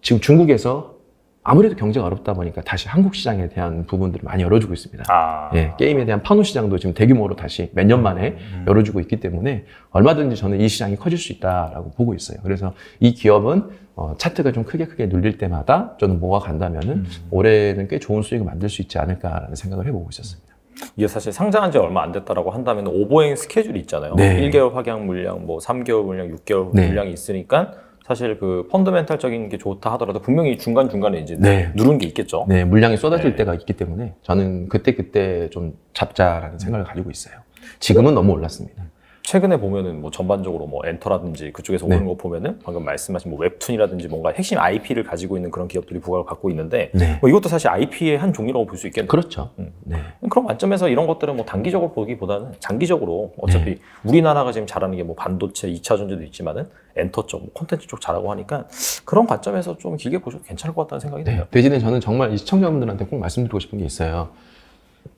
Speaker 2: 지금 중국에서 아무래도 경제가 어렵다 보니까 다시 한국 시장에 대한 부분들을 많이 열어주고 있습니다. 예, 게임에 대한 판호 시장도 지금 대규모로 다시 몇 년 만에 열어주고 있기 때문에 얼마든지 저는 이 시장이 커질 수 있다라고 보고 있어요. 그래서 이 기업은 차트가 좀 크게 눌릴 때마다 저는 모아 간다면은 올해는 꽤 좋은 수익을 만들 수 있지 않을까라는 생각을 해보고 있었습니다.
Speaker 1: 이게 사실 상장한 지 얼마 안 됐다라고 한다면 오버행 스케줄이 있잖아요.
Speaker 2: 네.
Speaker 1: 1개월 확약 물량, 뭐 3개월 물량, 6개월
Speaker 2: 네.
Speaker 1: 물량이 있으니까 사실 그 펀더멘탈적인 게 좋다 하더라도 분명히 중간중간에 이제
Speaker 2: 네.
Speaker 1: 누른 게 있겠죠.
Speaker 2: 네, 물량이 쏟아질
Speaker 1: 네.
Speaker 2: 때가 있기 때문에 저는 그때 좀 잡자라는 생각을 가지고 있어요. 지금은 너무 올랐습니다.
Speaker 1: 최근에 보면은 뭐 전반적으로 뭐 엔터라든지 그쪽에서 오는 거 보면은 방금 말씀하신 뭐 웹툰이라든지 뭔가 핵심 IP를 가지고 있는 그런 기업들이 부각을 갖고 있는데
Speaker 2: 네.
Speaker 1: 뭐 이것도 사실 IP의 한 종류라고 볼 수 있겠네요.
Speaker 2: 그렇죠. 네.
Speaker 1: 그런 관점에서 이런 것들은 뭐 단기적으로 보기보다는 장기적으로 어차피 우리나라가 지금 잘하는 게 뭐 반도체, 2차 전지도 있지만은 엔터 쪽, 뭐 콘텐츠 쪽 잘하고 하니까 그런 관점에서 좀 길게 보셔도 괜찮을 것 같다는 생각이 드네요.
Speaker 2: 대신에 저는 정말 이 시청자분들한테 꼭 말씀드리고 싶은 게 있어요.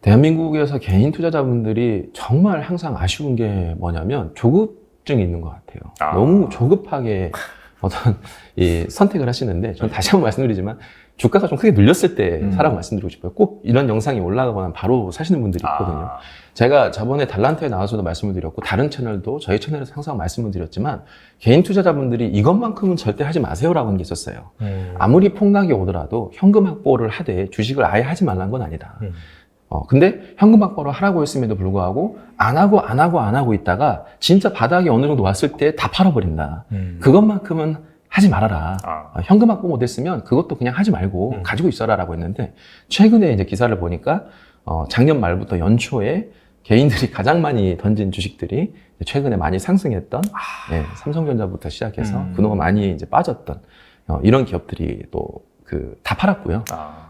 Speaker 2: 대한민국에서 개인 투자자분들이 정말 항상 아쉬운 게 뭐냐면 조급증이 있는 것 같아요. 너무 조급하게 어떤 이 선택을 하시는데 저는 다시 한번 말씀드리지만 주가가 좀 크게 눌렸을 때 사라고 말씀드리고 싶어요. 꼭 이런 영상이 올라가거나 바로 사시는 분들이 있거든요. 제가 저번에 달란트에 나와서도 말씀을 드렸고 다른 채널도 저희 채널에서 항상 말씀을 드렸지만 개인 투자자분들이 이것만큼은 절대 하지 마세요라고 하는 게 있었어요. 아무리 폭락이 오더라도 현금 확보를 하되 주식을 아예 하지 말라는 건 아니다. 근데 현금 확보를 하라고 했음에도 불구하고 안 하고 있다가 진짜 바닥이 어느 정도 왔을 때 다 팔아버린다. 그것만큼은 하지 말아라. 현금 확보 못했으면 그것도 그냥 하지 말고 가지고 있어라라고 했는데 최근에 이제 기사를 보니까 작년 말부터 연초에 개인들이 가장 많이 던진 주식들이 최근에 많이 상승했던 네, 삼성전자부터 시작해서 그동안 많이 이제 빠졌던 이런 기업들이 또 다 팔았고요.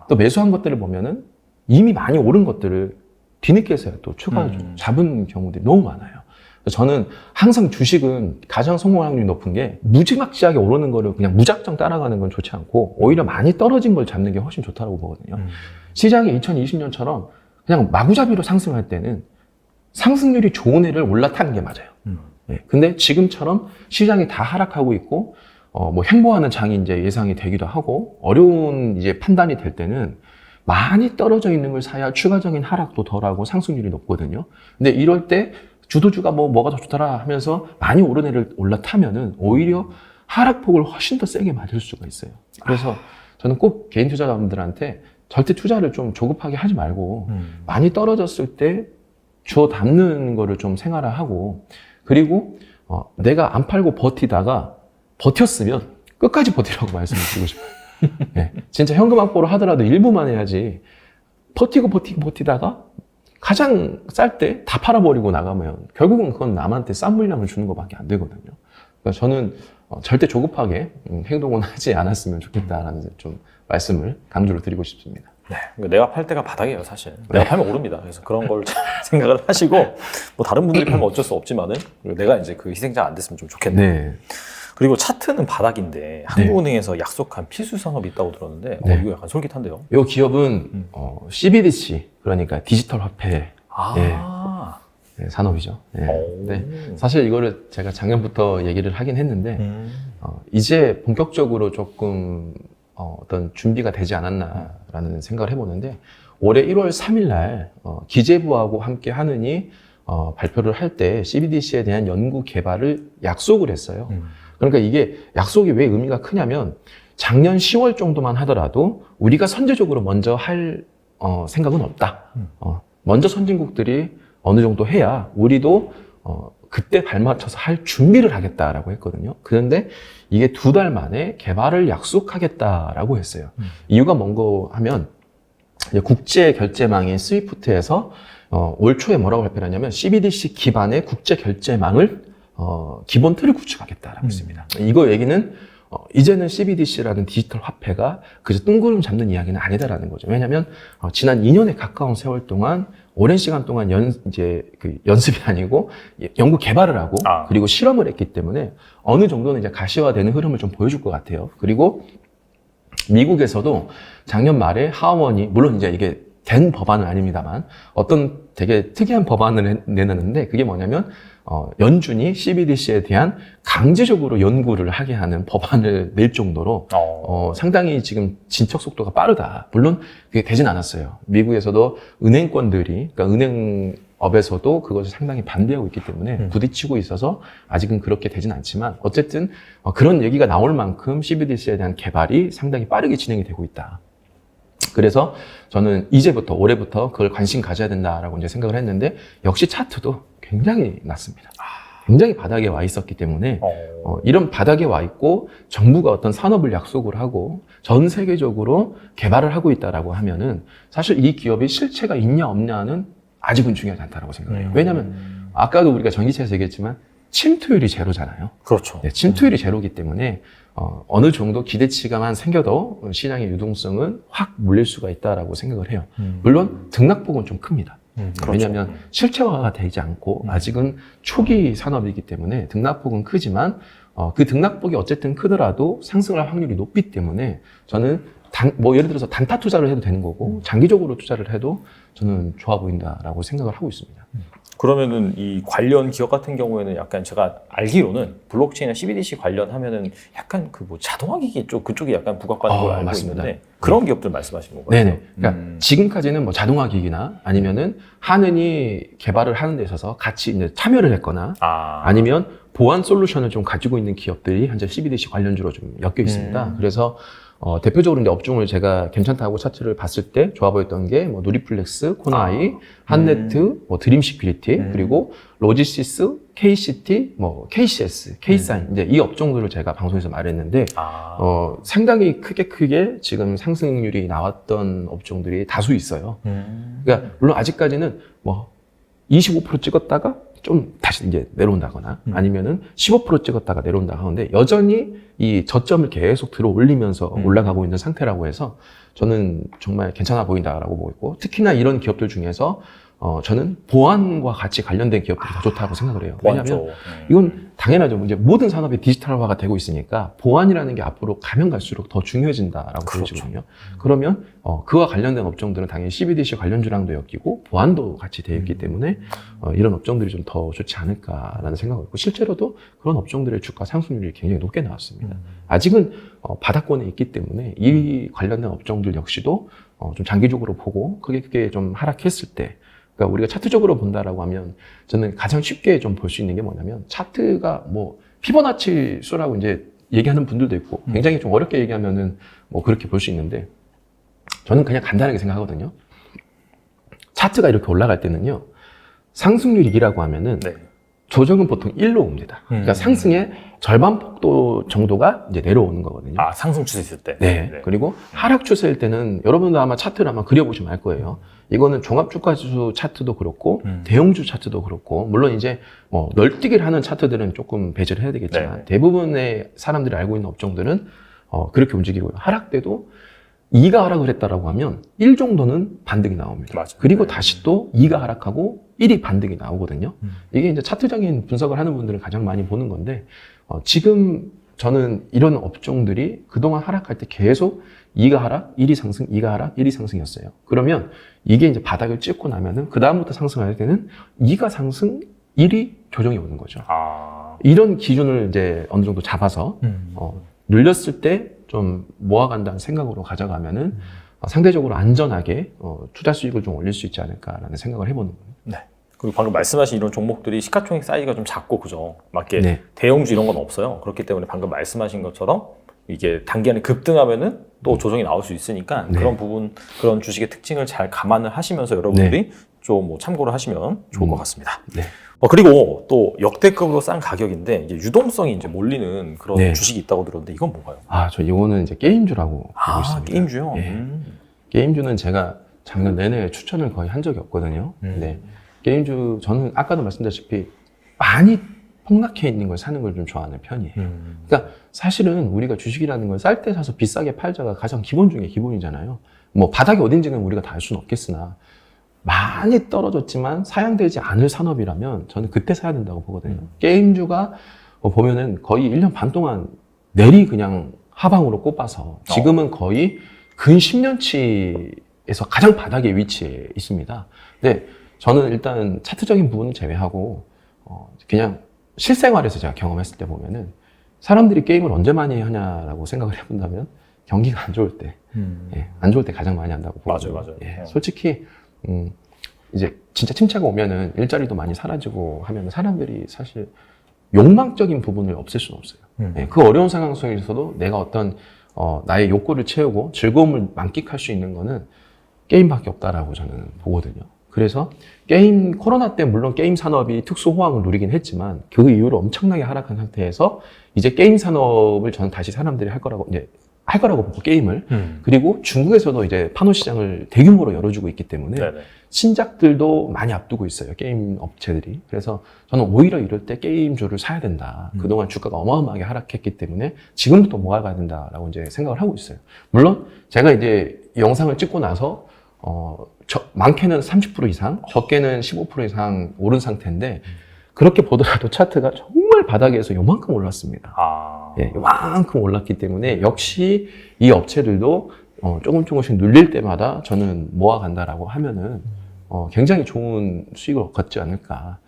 Speaker 2: 또 매수한 것들을 보면은 이미 많이 오른 것들을 뒤늦게서야 또 추가로 잡은 경우들이 너무 많아요. 저는 항상 주식은 가장 성공 확률이 높은 게 무지막지하게 오르는 거를 그냥 무작정 따라가는 건 좋지 않고 오히려 많이 떨어진 걸 잡는 게 훨씬 좋다고 보거든요. 시장이 2020년처럼 그냥 마구잡이로 상승할 때는 상승률이 좋은 애를 올라타는 게 맞아요. 네. 근데 지금처럼 시장이 다 하락하고 있고 뭐 횡보하는 장이 이제 예상이 되기도 하고 어려운 이제 판단이 될 때는 많이 떨어져 있는 걸 사야 추가적인 하락도 덜하고 상승률이 높거든요. 근데 이럴 때 주도주가 뭐가 더 좋더라 하면서 많이 오른 애를 올라타면은 오히려 하락폭을 훨씬 더 세게 맞을 수가 있어요. 그래서 저는 꼭 개인 투자자분들한테 절대 투자를 좀 조급하게 하지 말고 많이 떨어졌을 때 주워 담는 거를 좀 생활화하고 그리고 내가 안 팔고 버텼으면 끝까지 버티라고 말씀을 드리고 싶어요. 네, 진짜 현금 확보를 하더라도 일부만 해야지 버티다가 가장 쌀 때 다 팔아버리고 나가면 결국은 그건 남한테 싼 물량을 주는 것밖에 안 되거든요. 그러니까 저는 절대 조급하게 행동은 하지 않았으면 좋겠다라는 좀 말씀을 강조를 드리고 싶습니다.
Speaker 1: 네, 내가 팔 때가 바닥이에요, 사실. 내가 팔면 오릅니다. 그래서 그런 걸 생각을 하시고, 뭐 다른 분들이 팔면 어쩔 수 없지만은, 내가 이제 그 희생자 안 됐으면 좀 좋겠네.
Speaker 2: 네.
Speaker 1: 그리고 차트는 바닥인데, 한국은행에서 약속한 필수 산업이 있다고 들었는데, 이거 약간 솔깃한데요.
Speaker 2: 이 기업은, CBDC, 그러니까 디지털 화폐. 네, 산업이죠. 네. 네. 사실 이거를 제가 작년부터 얘기를 하긴 했는데, 이제 본격적으로 조금, 어떤 준비가 되지 않았나라는 생각을 해보는데 올해 1월 3일 날 기재부하고 함께 하느니 발표를 할 때 CBDC에 대한 연구 개발을 약속을 했어요. 그러니까 이게 약속이 왜 의미가 크냐면 작년 10월 정도만 하더라도 우리가 선제적으로 먼저 할 생각은 없다. 먼저 선진국들이 어느 정도 해야 우리도 그때 발맞춰서 할 준비를 하겠다라고 했거든요. 그런데 이게 2달 만에 개발을 약속하겠다라고 했어요. 이유가 뭔가 하면 국제 결제망인 스위프트에서 올 초에 뭐라고 발표를 하냐면 CBDC 기반의 국제 결제망을 기본 틀을 구축하겠다라고 했습니다. 이거 얘기는 이제는 CBDC라는 디지털 화폐가 그저 뜬구름 잡는 이야기는 아니다라는 거죠. 왜냐하면 지난 2년에 가까운 세월 동안 오랜 시간 동안 연습이 아니고 연구 개발을 하고 그리고 실험을 했기 때문에 어느 정도는 이제 가시화되는 흐름을 좀 보여줄 것 같아요. 그리고 미국에서도 작년 말에 하원이 물론 이제 이게 된 법안은 아닙니다만 어떤 되게 특이한 법안을 내놨는데 그게 뭐냐면 연준이 CBDC에 대한 강제적으로 연구를 하게 하는 법안을 낼 정도로 상당히 지금 진척 속도가 빠르다. 물론 그게 되진 않았어요. 미국에서도 은행권들이 그러니까 은행업에서도 그것을 상당히 반대하고 있기 때문에 부딪히고 있어서 아직은 그렇게 되진 않지만 어쨌든 그런 얘기가 나올 만큼 CBDC에 대한 개발이 상당히 빠르게 진행이 되고 있다. 그래서 저는 이제부터 올해부터 그걸 관심 가져야 된다라고 이제 생각을 했는데 역시 차트도 굉장히 낮습니다. 굉장히 바닥에 와 있었기 때문에 이런 바닥에 와 있고 정부가 어떤 산업을 약속을 하고 전 세계적으로 개발을 하고 있다라고 하면은 사실 이 기업이 실체가 있냐 없냐는 아직은 중요하지 않다라고 생각해요. 왜냐하면 아까도 우리가 전기차에서 얘기했지만 침투율이 제로잖아요.
Speaker 1: 그렇죠.
Speaker 2: 네, 침투율이 제로이기 때문에 어느 정도 기대치가만 생겨도 시장의 유동성은 확 몰릴 수가 있다라고 생각을 해요. 물론 등락폭은 좀 큽니다.
Speaker 1: 그렇죠.
Speaker 2: 왜냐하면 실체화가 되지 않고 아직은 초기 산업이기 때문에 등락폭은 크지만 그 등락폭이 어쨌든 크더라도 상승할 확률이 높기 때문에 저는 예를 들어서 단타 투자를 해도 되는 거고 장기적으로 투자를 해도 저는 좋아 보인다라고 생각을 하고 있습니다.
Speaker 1: 그러면은 이 관련 기업 같은 경우에는 약간 제가 알기로는 블록체인이나 CBDC 관련하면은 약간 그 뭐 자동화기기 쪽 그쪽이 약간 부각받는 걸 알고
Speaker 2: 맞습니다.
Speaker 1: 있는데 그런 기업들 말씀하시는 건가요?
Speaker 2: 네네. 그러니까 지금까지는 뭐 자동화기기나 아니면은 한은이 개발을 하는 데 있어서 같이 이제 참여를 했거나 아니면 보안 솔루션을 좀 가지고 있는 기업들이 현재 CBDC 관련주로 좀 엮여 있습니다. 그래서 대표적으로 이제 업종을 제가 괜찮다고 차트를 봤을 때 좋아 보였던 게 뭐 누리플렉스, 코나이, 한네트, 뭐 드림시큐리티, 그리고 로지시스, KCT, 뭐 KCS, K사인 이제 이 업종들을 제가 방송에서 말했는데 상당히 크게 지금 상승률이 나왔던 업종들이 다수 있어요. 그러니까 물론 아직까지는 뭐 25% 찍었다가 좀 다시 이제 내려온다거나 아니면은 15% 찍었다가 내려온다 하는데 여전히 이 저점을 계속 들어 올리면서 올라가고 있는 상태라고 해서 저는 정말 괜찮아 보인다라고 보고 있고 특히나 이런 기업들 중에서 저는 보안과 같이 관련된 기업들이 더 좋다고 생각을 해요. 왜냐하면 이건 당연하죠. 이제 모든 산업이 디지털화가 되고 있으니까 보안이라는 게 앞으로 가면 갈수록 더 중요해진다라고 보여지거든요. 그러면 그와 관련된 업종들은 당연히 CBDC 관련주랑도 엮이고 보안도 같이 되어 있기 때문에 이런 업종들이 좀 더 좋지 않을까라는 생각을 했고 실제로도 그런 업종들의 주가 상승률이 굉장히 높게 나왔습니다. 아직은 바닥권에 있기 때문에 이 관련된 업종들 역시도 좀 장기적으로 보고 크게 좀 하락했을 때 그러니까 우리가 차트적으로 본다라고 하면 저는 가장 쉽게 좀 볼 수 있는 게 뭐냐면 차트가 뭐 피보나치 수라고 이제 얘기하는 분들도 있고 굉장히 좀 어렵게 얘기하면은 뭐 그렇게 볼 수 있는데 저는 그냥 간단하게 생각하거든요. 차트가 이렇게 올라갈 때는요. 상승률이 2라고 하면은 조정은 보통 1로 옵니다. 그러니까 상승의 절반 폭도 정도가 이제 내려오는 거거든요.
Speaker 1: 아, 상승 추세일 때.
Speaker 2: 네. 그리고 하락 추세일 때는 여러분도 아마 차트를 아마 그려보시면 알 거예요. 이거는 종합주가지수 차트도 그렇고 대형주 차트도 그렇고 물론 이제 뭐 널뛰기를 하는 차트들은 조금 배제를 해야 되겠지만 대부분의 사람들이 알고 있는 업종들은 그렇게 움직이고요. 하락 때도 2가 하락을 했다라고 하면 1 정도는 반등이 나옵니다.
Speaker 1: 맞아요.
Speaker 2: 그리고 다시 또 2가 하락하고 1이 반등이 나오거든요. 이게 이제 차트적인 분석을 하는 분들은 가장 많이 보는 건데 지금 저는 이런 업종들이 그동안 하락할 때 계속 2가 하락, 1이 상승, 2가 하락, 1이 상승이었어요. 그러면 이게 이제 바닥을 찍고 나면은 그 다음부터 상승할 때는 2가 상승, 1이 조정이 오는 거죠. 이런 기준을 이제 어느 정도 잡아서 눌렸을 때 좀 모아간다는 생각으로 가져가면은 상대적으로 안전하게 투자 수익을 좀 올릴 수 있지 않을까라는 생각을 해보는 거예요.
Speaker 1: 네. 그리고 방금 말씀하신 이런 종목들이 시가총액 사이즈가 좀 작고 그죠? 맞게 대형주 이런 건 없어요. 그렇기 때문에 방금 말씀하신 것처럼 이게 단기간에 급등하면은 또 조정이 나올 수 있으니까 그런 부분, 그런 주식의 특징을 잘 감안을 하시면서 여러분들이 좀 뭐 참고를 하시면 좋을 것 같습니다. 그리고 또 역대급으로 싼 가격인데 이제 유동성이 이제 몰리는 그런 주식이 있다고 들었는데 이건 뭔가요?
Speaker 2: 저 이거는 이제 게임주라고 보고 있습니다.
Speaker 1: 게임주요?
Speaker 2: 게임주는 제가 작년 내내 추천을 거의 한 적이 없거든요. 근데 게임주 저는 아까도 말씀드렸다시피 많이 폭락해 있는 걸 사는 걸 좀 좋아하는 편이에요. 그러니까 사실은 우리가 주식이라는 걸 쌀 때 사서 비싸게 팔자가 가장 기본 중에 기본이잖아요. 뭐 바닥이 어딘지는 우리가 다 알 수는 없겠으나 많이 떨어졌지만 사양되지 않을 산업이라면 저는 그때 사야 된다고 보거든요. 게임주가 보면은 거의 1년 반 동안 내리 그냥 하방으로 꼽아서 지금은 거의 근 10년치에서 가장 바닥의 위치에 있습니다. 근데 저는 일단 차트적인 부분은 제외하고 그냥 실생활에서 제가 경험했을 때 보면은 사람들이 게임을 언제 많이 하냐라고 생각을 해본다면 경기가 안 좋을 때, 안 좋을 때 가장 많이 한다고 보거든요.
Speaker 1: 맞아요.
Speaker 2: 솔직히 이제 진짜 침체가 오면은 일자리도 많이 사라지고 하면 사람들이 사실 욕망적인 부분을 없앨 수는 없어요. 그 어려운 상황 속에서도 내가 어떤 나의 욕구를 채우고 즐거움을 만끽할 수 있는 거는 게임밖에 없다라고 저는 보거든요. 그래서 코로나 때 물론 게임 산업이 특수 호황을 누리긴 했지만 그 이후로 엄청나게 하락한 상태에서 이제 게임 산업을 저는 다시 사람들이 할 거라고 보고 게임을 그리고 중국에서도 이제 판호 시장을 대규모로 열어주고 있기 때문에 신작들도 많이 앞두고 있어요. 게임 업체들이. 그래서 저는 오히려 이럴 때 게임주를 사야 된다. 그동안 주가가 어마어마하게 하락했기 때문에 지금부터 모아가야 된다라고 이제 생각을 하고 있어요. 물론 제가 이제 영상을 찍고 나서 많게는 30% 이상, 적게는 15% 이상 오른 상태인데 그렇게 보더라도 차트가 정말 바닥에서 요만큼 올랐습니다. 요만큼 올랐기 때문에 역시 이 업체들도 조금씩 눌릴 때마다 저는 모아간다라고 하면은 굉장히 좋은 수익을 얻지 않을까.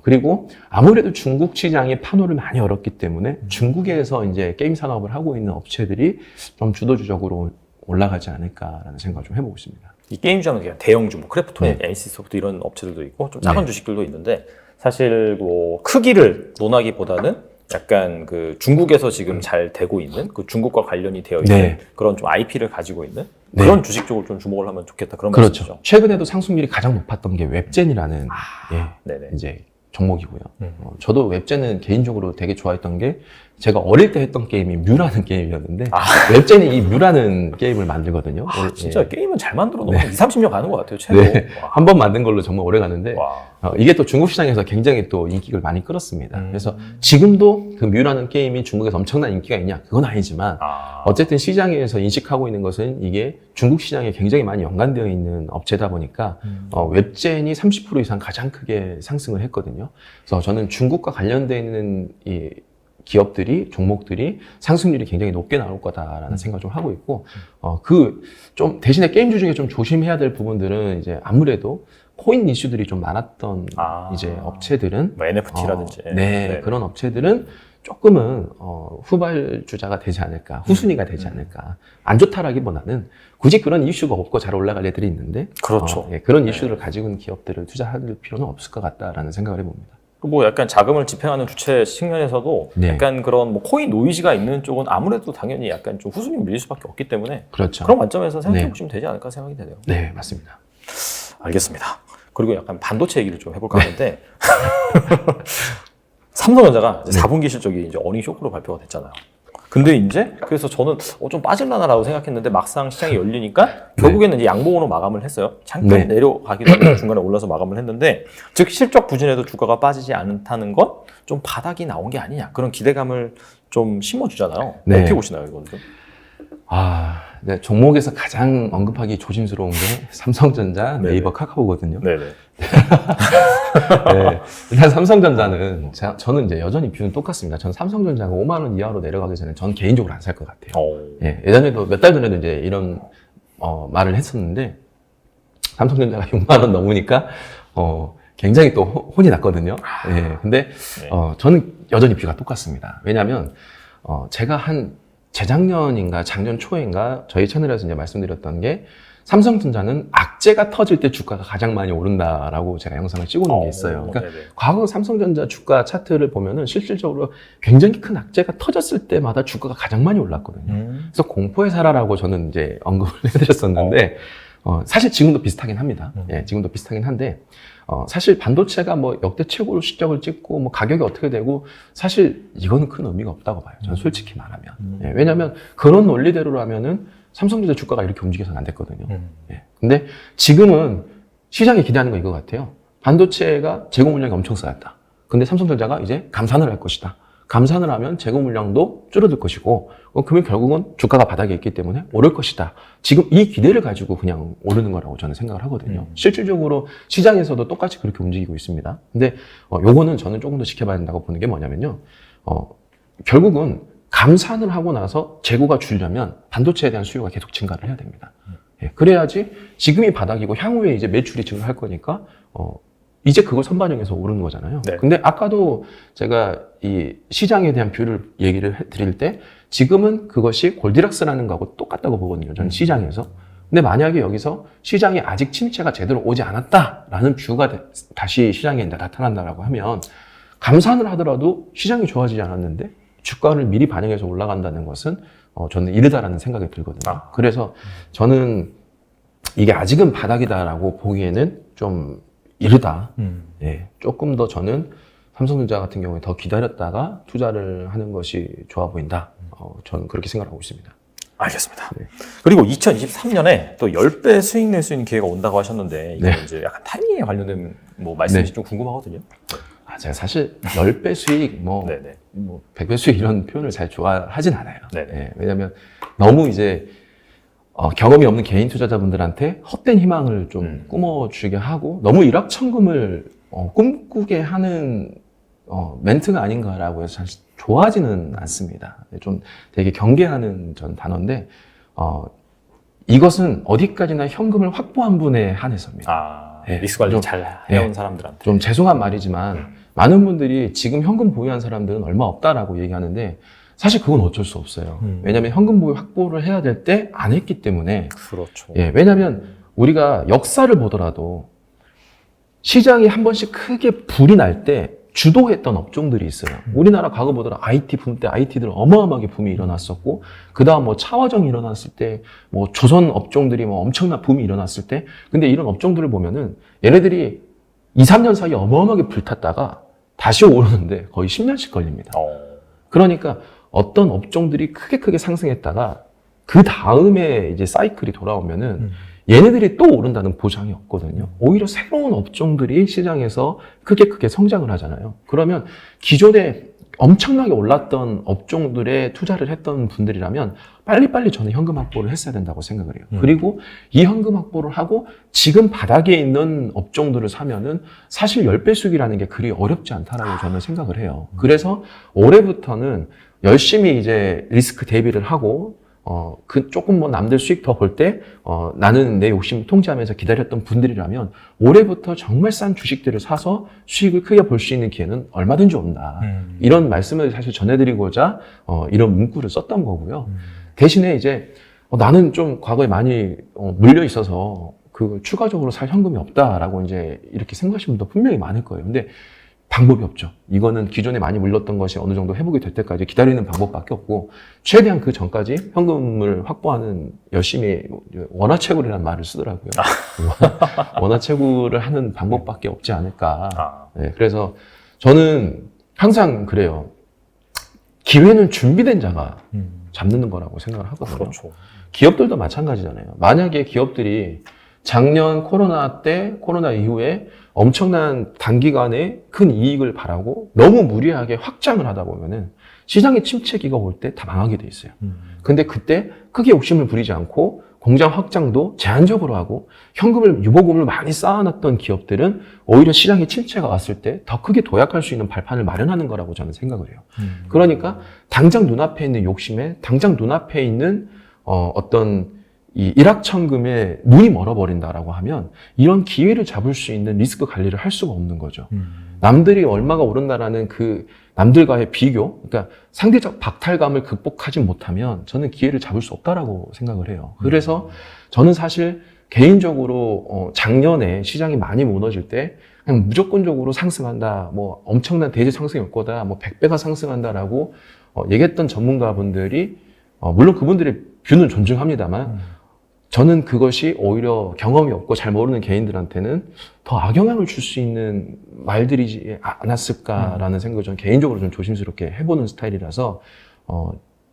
Speaker 2: 그리고 아무래도 중국 시장에 판호를 많이 열었기 때문에 중국에서 이제 게임 산업을 하고 있는 업체들이 좀 주도주적으로 올라가지 않을까라는 생각을 좀 해보고 있습니다.
Speaker 1: 이 게임주는 그냥 대형주, 뭐 크래프톤, NC소프트 이런 업체들도 있고 좀 작은 주식들도 있는데 사실 뭐 크기를 논하기보다는 약간 그 중국에서 지금 잘 되고 있는 그 중국과 관련이 되어 있는
Speaker 2: 네.
Speaker 1: 그런 좀 IP를 가지고 있는
Speaker 2: 네.
Speaker 1: 그런 주식 쪽을 좀 주목을 하면 좋겠다 그런
Speaker 2: 그렇죠.
Speaker 1: 말씀이죠.
Speaker 2: 최근에도 상승률이 가장 높았던 게 웹젠이라는
Speaker 1: 네네.
Speaker 2: 이제 종목이고요. 저도 웹젠은 개인적으로 되게 좋아했던 게 제가 어릴 때 했던 게임이 뮤라는 게임이었는데 웹젠이 이 뮤라는 게임을 만들거든요.
Speaker 1: 진짜 게임은 잘 만들어 놓으면 20-30년 가는 것 같아요. 최고.
Speaker 2: 네. 한 번 만든 걸로 정말 오래 갔는데
Speaker 1: 와.
Speaker 2: 이게 또 중국 시장에서 굉장히 또 인기를 많이 끌었습니다. 그래서 지금도 그 뮤라는 게임이 중국에서 엄청난 인기가 있냐? 그건 아니지만 어쨌든 시장에서 인식하고 있는 것은 이게 중국 시장에 굉장히 많이 연관되어 있는 업체다 보니까 웹젠이 30% 이상 가장 크게 상승을 했거든요. 그래서 저는 중국과 관련되어 있는 이 기업들이, 종목들이 상승률이 굉장히 높게 나올 거다라는 생각을 좀 하고 있고, 좀 대신에 게임주 중에 좀 조심해야 될 부분들은 이제 아무래도 코인 이슈들이 좀 많았던 이제 업체들은
Speaker 1: 뭐 NFT라든지.
Speaker 2: 네, 그런 업체들은 조금은 후발주자가 되지 않을까, 후순위가 되지 않을까. 안 좋다라기보다는 굳이 그런 이슈가 없고 잘 올라갈 애들이 있는데,
Speaker 1: 그렇죠.
Speaker 2: 그런 이슈를 가지고 있는 기업들을 투자할 필요는 없을 것 같다라는 생각을 해봅니다.
Speaker 1: 뭐 약간 자금을 집행하는 주체 측면에서도
Speaker 2: 네.
Speaker 1: 약간 그런 뭐 코인 노이즈가 있는 쪽은 아무래도 당연히 약간 좀 후순위 밀릴 수밖에 없기 때문에
Speaker 2: 그렇죠.
Speaker 1: 그런 관점에서 생각해
Speaker 2: 네.
Speaker 1: 보시면 되지 않을까 생각이 되네요.
Speaker 2: 네, 맞습니다.
Speaker 1: 알겠습니다. 그리고 약간 반도체 얘기를 좀 해볼까 하는데 삼성전자가 이제 4분기 실적이 이제 어닝 쇼크로 발표가 됐잖아요. 근데 이제 그래서 저는 좀 빠질라나라고 생각했는데 막상 시장이 열리니까 결국에는 이제 양봉으로 마감을 했어요. 잠깐 내려가기도 하고 중간에 올라서 마감을 했는데 즉 실적 부진에도 주가가 빠지지 않다는 건 좀 바닥이 나온 게 아니냐 그런 기대감을 좀 심어주잖아요.
Speaker 2: 네.
Speaker 1: 어떻게 보시나요 이건 좀?
Speaker 2: 네, 종목에서 가장 언급하기 조심스러운 게 삼성전자, 네이버, 카카오거든요.
Speaker 1: 네네.
Speaker 2: 네, 일단 삼성전자는 저는 이제 여전히 뷰는 똑같습니다. 저는 삼성전자가 5만 원 이하로 내려가기 전에 저는 개인적으로 안 살 것 같아요. 예, 예전에도 몇 달 전에도 이제 이런 말을 했었는데 삼성전자가 6만 원 넘으니까 굉장히 또 혼이 났거든요. 예, 근데 저는 여전히 뷰가 똑같습니다. 왜냐하면 제가 한 재작년인가 작년 초인가 저희 채널에서 이제 말씀드렸던 게 삼성전자는 악재가 터질 때 주가가 가장 많이 오른다라고 제가 영상을 찍어 놓은 게 있어요. 그러니까 과거 삼성전자 주가 차트를 보면은 실질적으로 굉장히 큰 악재가 터졌을 때마다 주가가 가장 많이 올랐거든요. 그래서 공포의 사라라고 저는 이제 언급을 해드렸었는데 사실 지금도 비슷하긴 합니다. 예, 지금도 비슷하긴 한데 사실 반도체가 뭐 역대 최고로 실적을 찍고 뭐 가격이 어떻게 되고 사실 이거는 큰 의미가 없다고 봐요. 저는 솔직히 말하면. 예, 왜냐하면 그런 논리대로라면은 삼성전자 주가가 이렇게 움직여서는 안 됐거든요. 예, 근데 지금은 시장이 기대하는 건 이거 같아요. 반도체가 재고 물량이 엄청 쌓였다. 근데 삼성전자가 이제 감산을 할 것이다. 감산을 하면 재고 물량도 줄어들 것이고 그러면 결국은 주가가 바닥에 있기 때문에 오를 것이다. 지금 이 기대를 가지고 그냥 오르는 거라고 저는 생각을 하거든요. 실질적으로 시장에서도 똑같이 그렇게 움직이고 있습니다. 근데 요거는 저는 조금 더 지켜봐야 된다고 보는 게 뭐냐면요. 결국은 감산을 하고 나서 재고가 줄려면 반도체에 대한 수요가 계속 증가를 해야 됩니다. 예, 그래야지 지금이 바닥이고 향후에 이제 매출이 증가할 거니까 이제 그걸 선반영해서 오르는 거잖아요.
Speaker 1: 네.
Speaker 2: 근데 아까도 제가 이 시장에 대한 뷰를 얘기를 드릴 때 지금은 그것이 골디락스라는 거하고 똑같다고 보거든요. 저는 시장에서. 근데 만약에 여기서 시장이 아직 침체가 제대로 오지 않았다라는 뷰가 다시 시장에 나타난다라고 하면 감산을 하더라도 시장이 좋아지지 않았는데 주가를 미리 반영해서 올라간다는 것은 저는 이르다라는 생각이 들거든요. 그래서 저는 이게 아직은 바닥이다라고 보기에는 좀 이르다. 예, 조금 더 저는 삼성전자 같은 경우에 더 기다렸다가 투자를 하는 것이 좋아 보인다. 저는 그렇게 생각하고 있습니다.
Speaker 1: 알겠습니다. 네. 그리고 2023년에 또 10배 수익 낼 수 있는 기회가 온다고 하셨는데 이건 이제 약간 타이밍에 관련된 뭐 말씀이 좀 궁금하거든요.
Speaker 2: 제가 사실 10배 수익, 뭐 100배 수익 이런 표현을 잘 좋아하진 않아요. 예, 왜냐면 너무 이제 경험이 없는 개인 투자자분들한테 헛된 희망을 좀 꾸며주게 하고 너무 일확천금을 꿈꾸게 하는 멘트가 아닌가라고 해서 사실 좋아하지는 않습니다. 좀 되게 경계하는 전 단어인데 이것은 어디까지나 현금을 확보한 분에 한해서입니다.
Speaker 1: 예, 리스크 관리 잘 해온 사람들한테.
Speaker 2: 좀 죄송한 말이지만 많은 분들이 지금 현금 보유한 사람들은 얼마 없다라고 얘기하는데 사실 그건 어쩔 수 없어요. 왜냐하면 현금 보유 확보를 해야 될 때 안 했기 때문에.
Speaker 1: 그렇죠.
Speaker 2: 예, 왜냐하면 우리가 역사를 보더라도 시장이 한 번씩 크게 불이 날 때 주도했던 업종들이 있어요. 우리나라 과거 보더라 IT 붐 때 IT들 어마어마하게 붐이 일어났었고, 그 다음 뭐 차화정이 일어났을 때, 뭐 조선 업종들이 뭐 엄청난 붐이 일어났을 때, 근데 이런 업종들을 보면은 얘네들이 2, 3년 사이에 어마어마하게 불탔다가 다시 오르는데 거의 10년씩 걸립니다. 그러니까 어떤 업종들이 크게 상승했다가 그 다음에 이제 사이클이 돌아오면은 얘네들이 또 오른다는 보장이 없거든요. 오히려 새로운 업종들이 시장에서 크게 성장을 하잖아요. 그러면 기존에 엄청나게 올랐던 업종들에 투자를 했던 분들이라면 빨리빨리 저는 현금 확보를 했어야 된다고 생각을 해요. 그리고 이 현금 확보를 하고 지금 바닥에 있는 업종들을 사면은 사실 10배수익이라는 게 그리 어렵지 않다라고 저는 생각을 해요. 그래서 올해부터는 열심히 이제 리스크 대비를 하고 조금 뭐 남들 수익 더 볼 때, 나는 내 욕심 통제하면서 기다렸던 분들이라면 올해부터 정말 싼 주식들을 사서 수익을 크게 볼 수 있는 기회는 얼마든지 온다. 이런 말씀을 사실 전해드리고자, 이런 문구를 썼던 거고요. 대신에 이제, 나는 좀 과거에 많이 물려 있어서 그 추가적으로 살 현금이 없다라고 이제 이렇게 생각하시는 분도 분명히 많을 거예요. 근데 방법이 없죠. 이거는 기존에 많이 물렸던 것이 어느 정도 회복이 될 때까지 기다리는 방법밖에 없고, 최대한 그 전까지 현금을 확보하는 열심히 원화채굴이라는 말을 쓰더라고요. 원화채굴을 하는 방법밖에 없지 않을까. 네, 그래서 저는 항상 그래요. 기회는 준비된 자가 잡는 거라고 생각을 하거든요.
Speaker 1: 그렇죠.
Speaker 2: 기업들도 마찬가지잖아요. 만약에 기업들이 작년 코로나 때, 코로나 이후에 엄청난 단기간에 큰 이익을 바라고 너무 무리하게 확장을 하다 보면은 시장의 침체기가 올 때 다 망하게 돼 있어요. 근데 그때 크게 욕심을 부리지 않고 공장 확장도 제한적으로 하고 유보금을 많이 쌓아놨던 기업들은 오히려 시장의 침체가 왔을 때 더 크게 도약할 수 있는 발판을 마련하는 거라고 저는 생각을 해요. 그러니까 당장 눈앞에 있는 욕심에, 당장 눈앞에 있는 어떤 이 일확천금에 눈이 멀어버린다라고 하면 이런 기회를 잡을 수 있는 리스크 관리를 할 수가 없는 거죠. 남들이 얼마가 오른다라는 그 남들과의 비교, 그러니까 상대적 박탈감을 극복하지 못하면 저는 기회를 잡을 수 없다라고 생각을 해요. 그래서 저는 사실 개인적으로 작년에 시장이 많이 무너질 때 그냥 무조건적으로 상승한다, 뭐 엄청난 대지 상승이 올 거다, 뭐 100배가 상승한다라고 얘기했던 전문가분들이 물론 그분들의 뷰는 존중합니다만 저는 그것이 오히려 경험이 없고 잘 모르는 개인들한테는 더 악영향을 줄 수 있는 말들이지 않았을까라는 생각을 저는 개인적으로 좀 조심스럽게 해보는 스타일이라서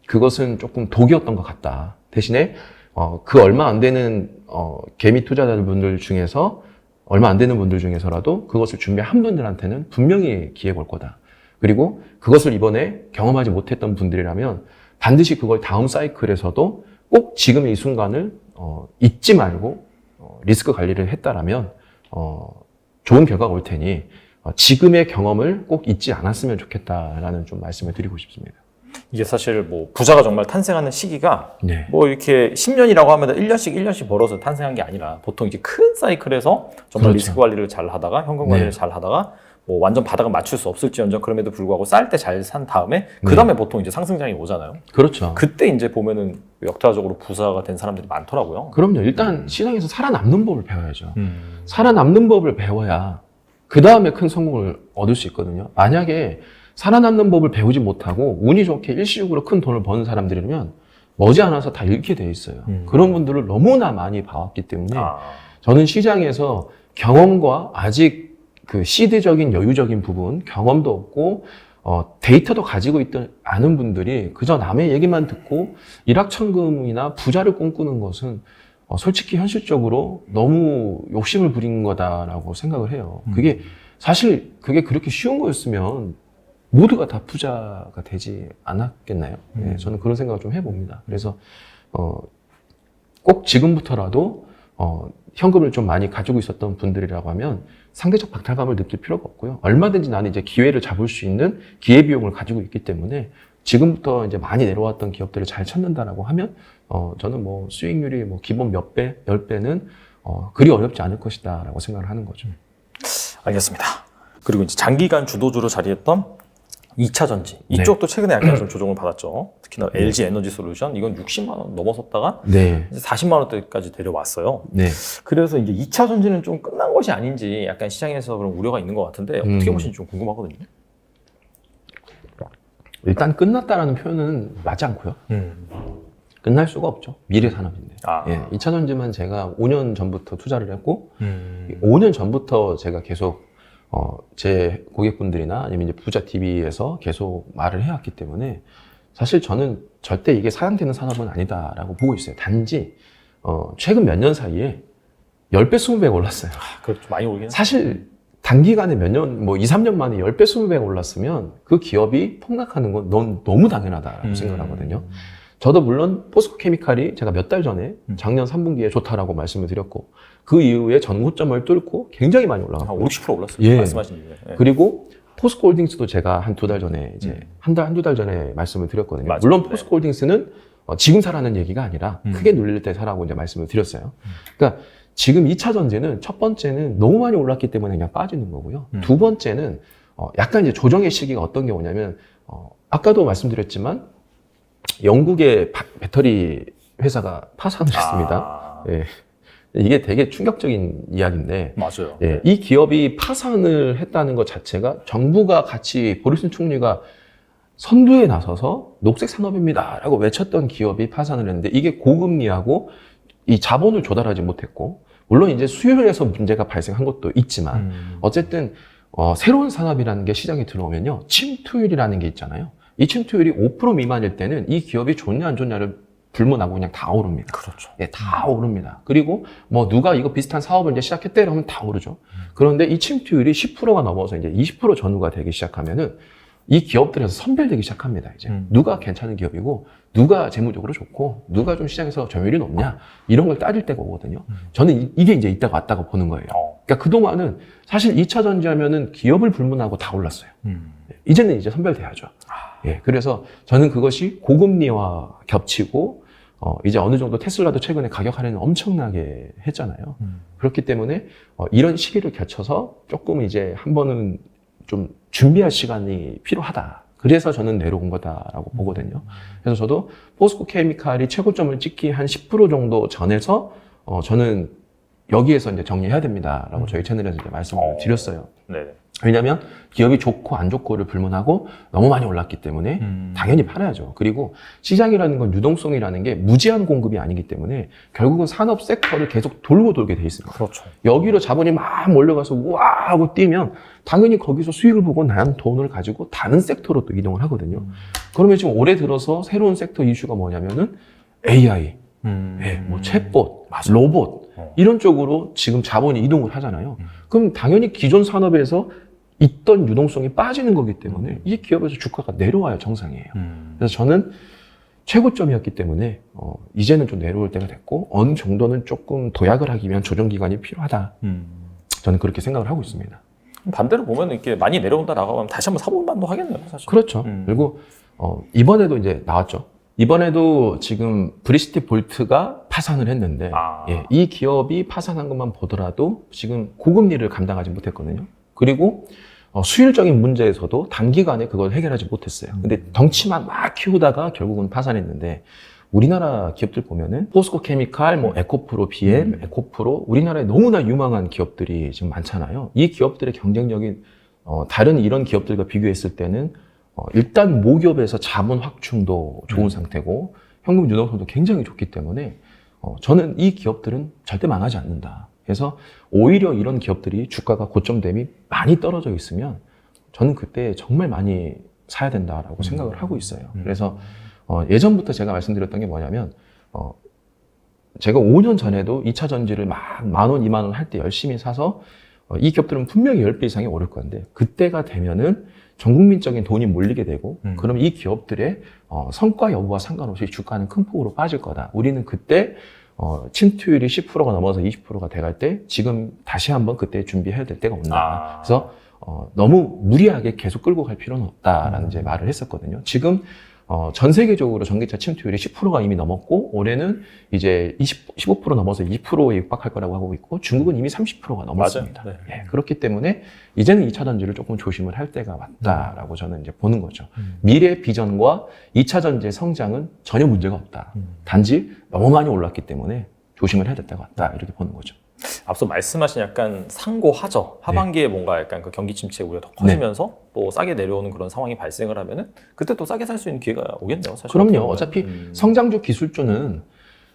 Speaker 2: 그것은 조금 독이었던 것 같다. 대신에 그 얼마 안 되는 개미 투자자분들 중에서 얼마 안 되는 분들 중에서라도 그것을 준비한 분들한테는 분명히 기회가 올 거다. 그리고 그것을 이번에 경험하지 못했던 분들이라면 반드시 그걸 다음 사이클에서도 꼭 지금의 이 순간을 잊지 말고 리스크 관리를 했다라면 좋은 결과가 올 테니 지금의 경험을 꼭 잊지 않았으면 좋겠다라는 좀 말씀을 드리고 싶습니다.
Speaker 1: 이게 사실 뭐 부자가 정말 탄생하는 시기가
Speaker 2: 네.
Speaker 1: 뭐 이렇게 10년이라고 하면 1년씩 벌어서 탄생한 게 아니라 보통 이제 큰 사이클에서 정말
Speaker 2: 그렇죠.
Speaker 1: 리스크 관리를 잘 하다가 현금 관리를
Speaker 2: 네.
Speaker 1: 잘 하다가 뭐 완전 바닥은 맞출 수 없을지언정 그럼에도 불구하고 쌀 때 잘 산 다음에 그 다음에 보통 이제 상승장이 오잖아요.
Speaker 2: 그렇죠.
Speaker 1: 그때 이제 보면은 역사적으로 부자가 된 사람들이 많더라고요.
Speaker 2: 그럼요. 일단 시장에서 살아남는 법을 배워야죠. 살아남는 법을 배워야 그 다음에 큰 성공을 얻을 수 있거든요. 만약에 살아남는 법을 배우지 못하고 운이 좋게 일시적으로 큰 돈을 버는 사람들이면 머지않아서 다 잃게 돼 있어요. 그런 분들을 너무나 많이 봐왔기 때문에 저는 시장에서 경험과 아직 그 시대적인 여유적인 부분, 경험도 없고 데이터도 가지고 있던 않은 분들이 그저 남의 얘기만 듣고 일확천금이나 부자를 꿈꾸는 것은 솔직히 현실적으로 너무 욕심을 부린 거다라고 생각을 해요. 그게 사실 그게 그렇게 쉬운 거였으면 모두가 다 부자가 되지 않았겠나요? 네, 저는 그런 생각을 좀 해봅니다. 그래서 꼭 지금부터라도 현금을 좀 많이 가지고 있었던 분들이라고 하면 상대적 박탈감을 느낄 필요가 없고요. 얼마든지 나는 이제 기회를 잡을 수 있는 기회비용을 가지고 있기 때문에 지금부터 이제 많이 내려왔던 기업들을 잘 찾는다라고 하면 저는 뭐 수익률이 뭐 기본 몇 배, 10배는 그리 어렵지 않을 것이다라고 생각을 하는 거죠.
Speaker 1: 알겠습니다. 그리고 이제 장기간 주도주로 자리했던 2차 전지 이쪽도 최근에 약간 좀 조정을 받았죠. 특히나 LG 에너지 솔루션 이건 60만 원 넘어섰다가
Speaker 2: 네.
Speaker 1: 이제 40만 원대까지 내려왔어요.
Speaker 2: 네.
Speaker 1: 그래서 이제 2차 전지는 좀 끝난 것이 아닌지 약간 시장에서 그런 우려가 있는 것 같은데 어떻게 보시는지 좀 궁금하거든요.
Speaker 2: 일단 끝났다라는 표현은 맞지 않고요. 끝날 수가 없죠. 미래 산업인데.
Speaker 1: 아.
Speaker 2: 예, 2차 전지만 제가 5년 전부터 투자를 했고 5년 전부터 제가 계속 제 고객분들이나 아니면 이제 부자 TV에서 계속 말을 해왔기 때문에 사실 저는 절대 이게 사양되는 산업은 아니다라고 보고 있어요. 단지 최근 몇 년 사이에 10배, 20배 올랐어요.
Speaker 1: 그렇죠. 많이 오르긴
Speaker 2: 사실 단기간에 몇 년, 뭐 2, 3년 만에 10배, 20배 올랐으면 그 기업이 폭락하는 건 너무 당연하다라고 생각을 하거든요. 저도 물론 포스코 케미칼이 제가 몇 달 전에 작년 3분기에 좋다라고 말씀을 드렸고 그 이후에 전고점을 뚫고 굉장히 많이 올라갔고
Speaker 1: 한 50% 올랐어요.
Speaker 2: 예.
Speaker 1: 말씀하신 일에. 예.
Speaker 2: 그리고 포스코 홀딩스도 제가 한 2달 전에 이제 한두 달 전에 말씀을 드렸거든요.
Speaker 1: 맞아요.
Speaker 2: 물론 포스코 홀딩스는 지금 사라는 얘기가 아니라 크게 눌릴 때 사라고 이제 말씀을 드렸어요. 그러니까 지금 2차 전지는 첫 번째는 너무 많이 올랐기 때문에 그냥 빠지는 거고요. 두 번째는 약간 이제 조정의 시기가 어떤 게 오냐면 아까도 말씀드렸지만 영국의 배터리 회사가 파산을 했습니다. 예. 이게 되게 충격적인 이야기인데
Speaker 1: 맞아요.
Speaker 2: 예, 이 기업이 파산을 했다는 것 자체가 정부가 같이 보리슨 총리가 선두에 나서서 녹색 산업입니다라고 외쳤던 기업이 파산을 했는데 이게 고금리하고 이 자본을 조달하지 못했고 물론 이제 수율에서 문제가 발생한 것도 있지만 어쨌든 새로운 산업이라는 게 시장에 들어오면요 침투율이라는 게 있잖아요. 이 침투율이 5% 미만일 때는 이 기업이 좋냐 안 좋냐를 불문하고 그냥 다 오릅니다.
Speaker 1: 그렇죠.
Speaker 2: 예, 다 오릅니다. 그리고 뭐 누가 이거 비슷한 사업을 이제 시작했대 그러면 다 오르죠. 그런데 이 침투율이 10%가 넘어서 이제 20% 전후가 되기 시작하면은 이 기업들에서 선별되기 시작합니다. 이제 누가 괜찮은 기업이고 누가 재무적으로 좋고 누가 좀 시장에서 점유율이 높냐 이런 걸 따질 때가 오거든요. 저는 이게 이제 이따가 왔다고 보는 거예요. 그러니까 그동안은 사실 2차 전지하면은 기업을 불문하고 다 올랐어요. 이제는 이제 선별돼야죠. 예, 그래서 저는 그것이 고금리와 겹치고 이제 어느 정도 테슬라도 최근에 가격 할인을 엄청나게 했잖아요. 그렇기 때문에 이런 시기를 거쳐서 조금 이제 한 번은 좀 준비할 시간이 필요하다. 그래서 저는 내려온 거다라고 보거든요. 그래서 저도 포스코 케미칼이 최고점을 찍기 한 10% 정도 전에서 저는 여기에서 이제 정리해야 됩니다라고 저희 채널에서 이제 말씀을 드렸어요.
Speaker 1: 네.
Speaker 2: 왜냐하면 기업이 좋고 안 좋고를 불문하고 너무 많이 올랐기 때문에 당연히 팔아야죠. 그리고 시장이라는 건 유동성이라는 게 무제한 공급이 아니기 때문에 결국은 산업 섹터를 계속 돌고 돌게 돼 있습니다.
Speaker 1: 그렇죠.
Speaker 2: 여기로 자본이 막 몰려가서 우와 하고 뛰면 당연히 거기서 수익을 보고 난 돈을 가지고 다른 섹터로 또 이동을 하거든요. 그러면 지금 올해 들어서 새로운 섹터 이슈가 뭐냐면은 AI, 뭐 챗봇, 로봇 이런 쪽으로 지금 자본이 이동을 하잖아요. 그럼 당연히 기존 산업에서 있던 유동성이 빠지는 거기 때문에 이 기업에서 주가가 내려와야 정상이에요. 그래서 저는 최고점이었기 때문에 이제는 좀 내려올 때가 됐고 어느 정도는 조금 도약을 하기 위한 조정 기간이 필요하다. 저는 그렇게 생각을 하고 있습니다.
Speaker 1: 반대로 보면 이렇게 많이 내려온다라고 하면 다시 한번 사볼 만도 하겠네요, 사실.
Speaker 2: 그렇죠. 그리고 이번에도 이제 나왔죠. 이번에도 지금 브리시티 볼트가 파산을 했는데 예, 이 기업이 파산한 것만 보더라도 지금 고금리를 감당하지 못했거든요. 그리고 수율적인 문제에서도 단기간에 그걸 해결하지 못했어요. 근데 덩치만 막 키우다가 결국은 파산했는데 우리나라 기업들 보면은 포스코 케미칼, 뭐 에코프로, BM, 에코프로 우리나라에 너무나 유망한 기업들이 지금 많잖아요. 이 기업들의 경쟁력이 다른 이런 기업들과 비교했을 때는 일단 모기업에서 자본 확충도 좋은 상태고 현금 유동성도 굉장히 좋기 때문에 저는 이 기업들은 절대 망하지 않는다. 그래서 오히려 이런 기업들이 주가가 고점 대비 많이 떨어져 있으면 저는 그때 정말 많이 사야 된다라고 생각을 하고 있어요. 그래서 예전부터 제가 말씀드렸던 게 뭐냐면 제가 5년 전에도 2차 전지를 막 10,000원, 20,000원 할 때 열심히 사서 이 기업들은 분명히 10배 이상이 오를 건데 그때가 되면은 전 국민적인 돈이 몰리게 되고 그럼 이 기업들의 성과 여부와 상관없이 주가는 큰 폭으로 빠질 거다. 우리는 그때 침투율이 10%가 넘어서 20%가 돼갈 때 지금 다시 한번 그때 준비해야 될 때가 온다. 그래서 너무 무리하게 계속 끌고 갈 필요는 없다라는 이제 말을 했었거든요. 지금 전 세계적으로 전기차 침투율이 10%가 이미 넘었고 올해는 이제 15% 넘어서 2%에 육박할 거라고 하고 있고 중국은 이미 30%가 넘었습니다.
Speaker 1: 네.
Speaker 2: 예, 그렇기 때문에 이제는 2차 전지를 조금 조심을 할 때가 맞다라고 저는 이제 보는 거죠. 미래 비전과 2차 전지의 성장은 전혀 문제가 없다. 단지 너무 많이 올랐기 때문에 조심을 해야 될 때가 왔다 이렇게 보는 거죠.
Speaker 1: 앞서 말씀하신 약간 상고하저 하반기에 뭔가 약간 그 경기 침체 우려가 더 커지면서 또 싸게 내려오는 그런 상황이 발생을 하면은 그때 또 싸게 살 수 있는 기회가 오겠네요. 사실.
Speaker 2: 그럼요. 어차피 성장주 기술주는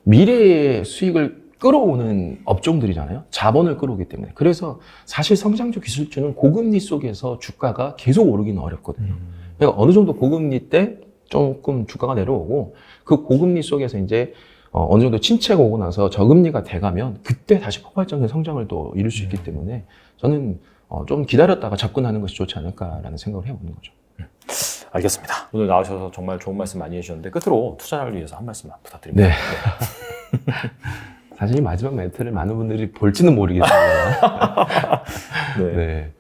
Speaker 2: 미래의 수익을 끌어오는 업종들이잖아요. 자본을 끌어오기 때문에. 그래서 사실 성장주 기술주는 고금리 속에서 주가가 계속 오르기는 어렵거든요. 그러니까 어느 정도 고금리 때 조금 주가가 내려오고 그 고금리 속에서 이제 어느 정도 침체가 오고 나서 저금리가 돼가면 그때 다시 폭발적인 성장을 또 이룰 수 있기 때문에 저는 좀 기다렸다가 접근하는 것이 좋지 않을까라는 생각을 해보는 거죠.
Speaker 1: 알겠습니다. 오늘 나오셔서 정말 좋은 말씀 많이 해주셨는데 끝으로 투자를 위해서 한 말씀만 부탁드립니다.
Speaker 2: 네. 사실 이 마지막 멘트를 많은 분들이 볼지는 모르겠습니다.
Speaker 1: 네.
Speaker 2: 네.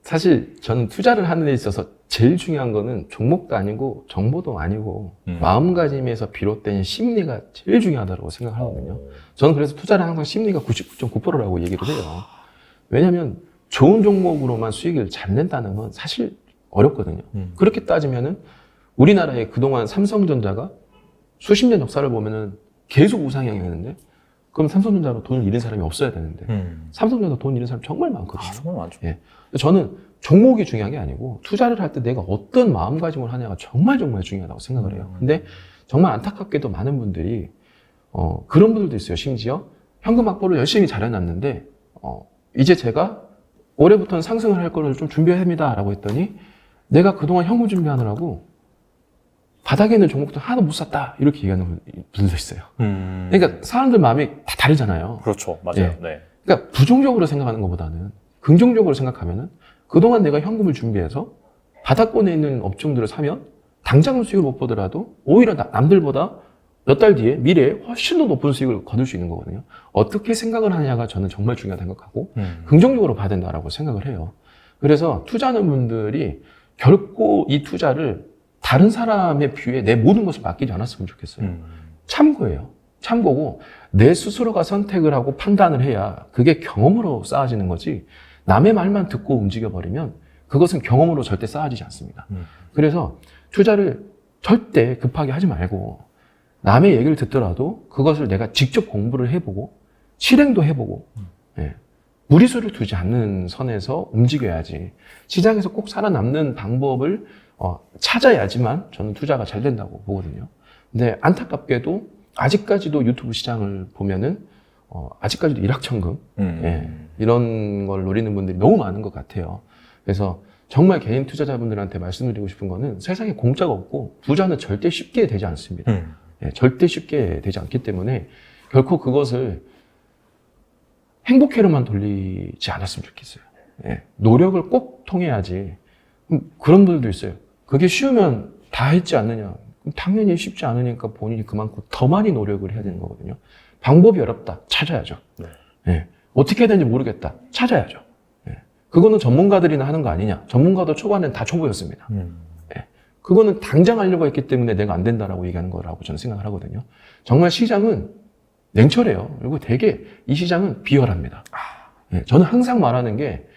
Speaker 2: 사실 저는 투자를 하는 데 있어서 제일 중요한 거는 종목도 아니고 정보도 아니고 마음가짐에서 비롯된 심리가 제일 중요하다고 생각하거든요. 저는 그래서 투자를 항상 심리가 99.9%라고 얘기를 해요. 왜냐하면 좋은 종목으로만 수익을 잘 낸다는 건 사실 어렵거든요. 그렇게 따지면은 우리나라의 그동안 삼성전자가 수십 년 역사를 보면은 계속 우상향이었는데 그럼 삼성전자로 돈을 잃은 사람이 없어야 되는데 삼성전자 돈 잃은 사람 정말 많거든요.
Speaker 1: 정말 많죠.
Speaker 2: 예. 저는 종목이 중요한 게 아니고 투자를 할 때 내가 어떤 마음가짐을 하냐가 정말 중요하다고 생각을 해요. 근데 정말 안타깝게도 많은 분들이 그런 분들도 있어요. 심지어 현금 확보를 열심히 잘 해놨는데 이제 제가 올해부터는 상승을 할 거를 좀 준비해야 합니다 라고 했더니 내가 그동안 현금 준비하느라고 바닥에 있는 종목도 하나도 못 샀다 이렇게 얘기하는 분들도 있어요. 그러니까 사람들 마음이 다 다르잖아요.
Speaker 1: 그렇죠. 맞아요.
Speaker 2: 예.
Speaker 1: 네.
Speaker 2: 그러니까 부정적으로 생각하는 것보다는 긍정적으로 생각하면은 그동안 내가 현금을 준비해서 바닥권에 있는 업종들을 사면 당장은 수익을 못 보더라도 오히려 남들보다 몇 달 뒤에 미래에 훨씬 더 높은 수익을 거둘 수 있는 거거든요. 어떻게 생각을 하느냐가 저는 정말 중요하다고 생각하고 긍정적으로 봐야 된다고 생각을 해요. 그래서 투자하는 분들이 결코 이 투자를 다른 사람의 뷰에 내 모든 것을 맡기지 않았으면 좋겠어요. 참고예요. 참고고 내 스스로가 선택을 하고 판단을 해야 그게 경험으로 쌓아지는 거지 남의 말만 듣고 움직여버리면 그것은 경험으로 절대 쌓아지지 않습니다. 그래서 투자를 절대 급하게 하지 말고 남의 얘기를 듣더라도 그것을 내가 직접 공부를 해보고 실행도 해보고 예. 무리수를 두지 않는 선에서 움직여야지 시장에서 꼭 살아남는 방법을 찾아야지만 저는 투자가 잘 된다고 보거든요. 근데 안타깝게도 아직까지도 유튜브 시장을 보면은 아직까지도 일확천금 예, 이런 걸 노리는 분들이 너무 많은 것 같아요. 그래서 정말 개인 투자자분들한테 말씀드리고 싶은 거는 세상에 공짜가 없고 부자는 절대 쉽게 되지 않습니다. 예, 절대 쉽게 되지 않기 때문에 결코 그것을 행복회로만 돌리지 않았으면 좋겠어요. 예, 노력을 꼭 통해야지. 그런 분들도 있어요. 그게 쉬우면 다 했지 않느냐. 당연히 쉽지 않으니까 본인이 그만큼 더 많이 노력을 해야 되는 거거든요. 방법이 어렵다. 찾아야죠.
Speaker 1: 네.
Speaker 2: 예, 어떻게 해야 되는지 모르겠다. 찾아야죠. 예, 그거는 전문가들이나 하는 거 아니냐. 전문가도 초반엔 다 초보였습니다. 예, 그거는 당장 하려고 했기 때문에 내가 안 된다라고 얘기하는 거라고 저는 생각을 하거든요. 정말 시장은 냉철해요. 그리고 되게 이 시장은 비열합니다. 예, 저는 항상 말하는 게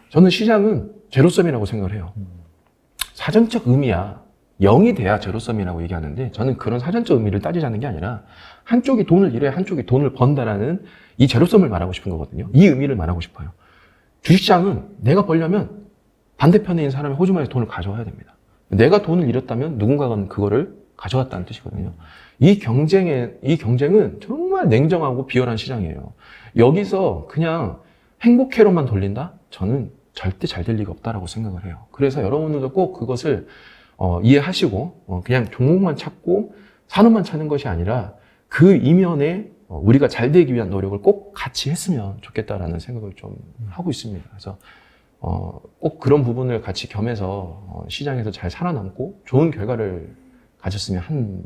Speaker 2: 저는 시장은 제로섬이라고 생각을 해요. 사전적 의미야. 0이 돼야 제로섬이라고 얘기하는데 저는 그런 사전적 의미를 따지자는 게 아니라 한쪽이 돈을 잃어야 한쪽이 돈을 번다라는 이 제로섬을 말하고 싶은 거거든요. 이 의미를 말하고 싶어요. 주식시장은 내가 벌려면 반대편에 있는 사람이 호주머니에서 돈을 가져와야 됩니다. 내가 돈을 잃었다면 누군가가 그거를 가져왔다는 뜻이거든요. 이 경쟁은 정말 냉정하고 비열한 시장이에요. 여기서 그냥 행복회로만 돌린다? 저는 절대 잘 될 리가 없다라고 생각을 해요. 그래서 여러분들도 꼭 그것을 이해하시고 그냥 종목만 찾고 산업만 찾는 것이 아니라 그 이면에 우리가 잘 되기 위한 노력을 꼭 같이 했으면 좋겠다라는 생각을 좀 하고 있습니다. 그래서 꼭 그런 부분을 같이 겸해서 시장에서 잘 살아남고 좋은 결과를 가졌으면 하는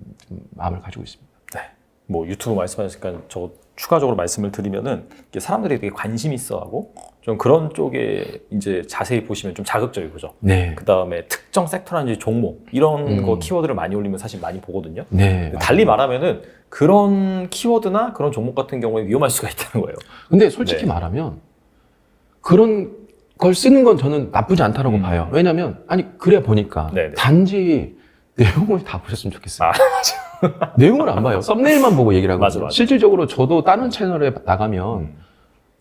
Speaker 2: 마음을 가지고 있습니다.
Speaker 1: 네. 뭐 유튜브 말씀하셨으니까 저 추가적으로 말씀을 드리면은 이게 사람들이 되게 관심 있어하고 좀 그런 쪽에 이제 자세히 보시면 좀 자극적이죠.
Speaker 2: 네.
Speaker 1: 그 다음에 특정 섹터라든지 종목 이런 거 키워드를 많이 올리면 사실 많이 보거든요.
Speaker 2: 네.
Speaker 1: 달리 말하면은 그런 키워드나 그런 종목 같은 경우에 위험할 수가 있다는 거예요.
Speaker 2: 근데 솔직히
Speaker 1: 네.
Speaker 2: 말하면 그런 걸 쓰는 건 저는 나쁘지 않다라고 봐요. 왜냐면 아니 그래 보니까
Speaker 1: 네네.
Speaker 2: 단지 내용을 다 보셨으면 좋겠어요.
Speaker 1: 아,
Speaker 2: 내용을 안 봐요. 썸네일만 보고 얘기를 하거든요.
Speaker 1: 맞아.
Speaker 2: 실질적으로 저도 다른 채널에 나가면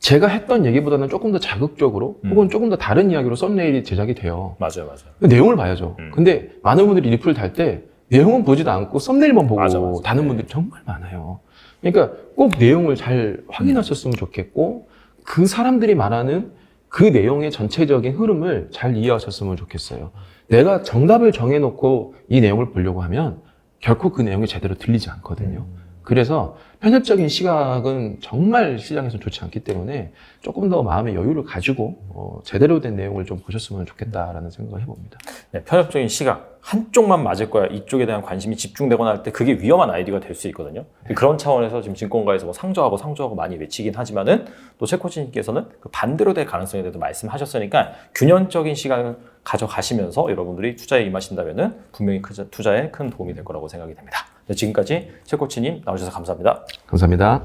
Speaker 2: 제가 했던 얘기보다는 조금 더 자극적으로 혹은 조금 더 다른 이야기로 썸네일이 제작이 돼요.
Speaker 1: 맞아요.
Speaker 2: 내용을 봐야죠. 근데 많은 분들이 리플 달 때 내용은 보지도 않고 썸네일만 보고
Speaker 1: 맞아.
Speaker 2: 다는 분들이 정말 많아요. 그러니까 꼭 내용을 잘 확인하셨으면 좋겠고 그 사람들이 말하는 그 내용의 전체적인 흐름을 잘 이해하셨으면 좋겠어요. 내가 정답을 정해놓고 이 내용을 보려고 하면 결코 그 내용이 제대로 들리지 않거든요. 그래서 편협적인 시각은 정말 시장에서 좋지 않기 때문에 조금 더 마음의 여유를 가지고 제대로 된 내용을 좀 보셨으면 좋겠다라는 생각을 해봅니다.
Speaker 1: 네, 편협적인 시각 한쪽만 맞을 거야 이쪽에 대한 관심이 집중되거나 할 때 그게 위험한 아이디어가 될 수 있거든요. 그런 차원에서 지금 증권가에서 뭐 상저하고 많이 외치긴 하지만은 또 최 코치님께서는 그 반대로 될 가능성에 대해서 말씀하셨으니까 균형적인 시각을 가져가시면서 여러분들이 투자에 임하신다면은 분명히 투자에 큰 도움이 될 거라고 생각이 됩니다. 네, 지금까지 최 코치님 나오셔서 감사합니다.
Speaker 2: 감사합니다.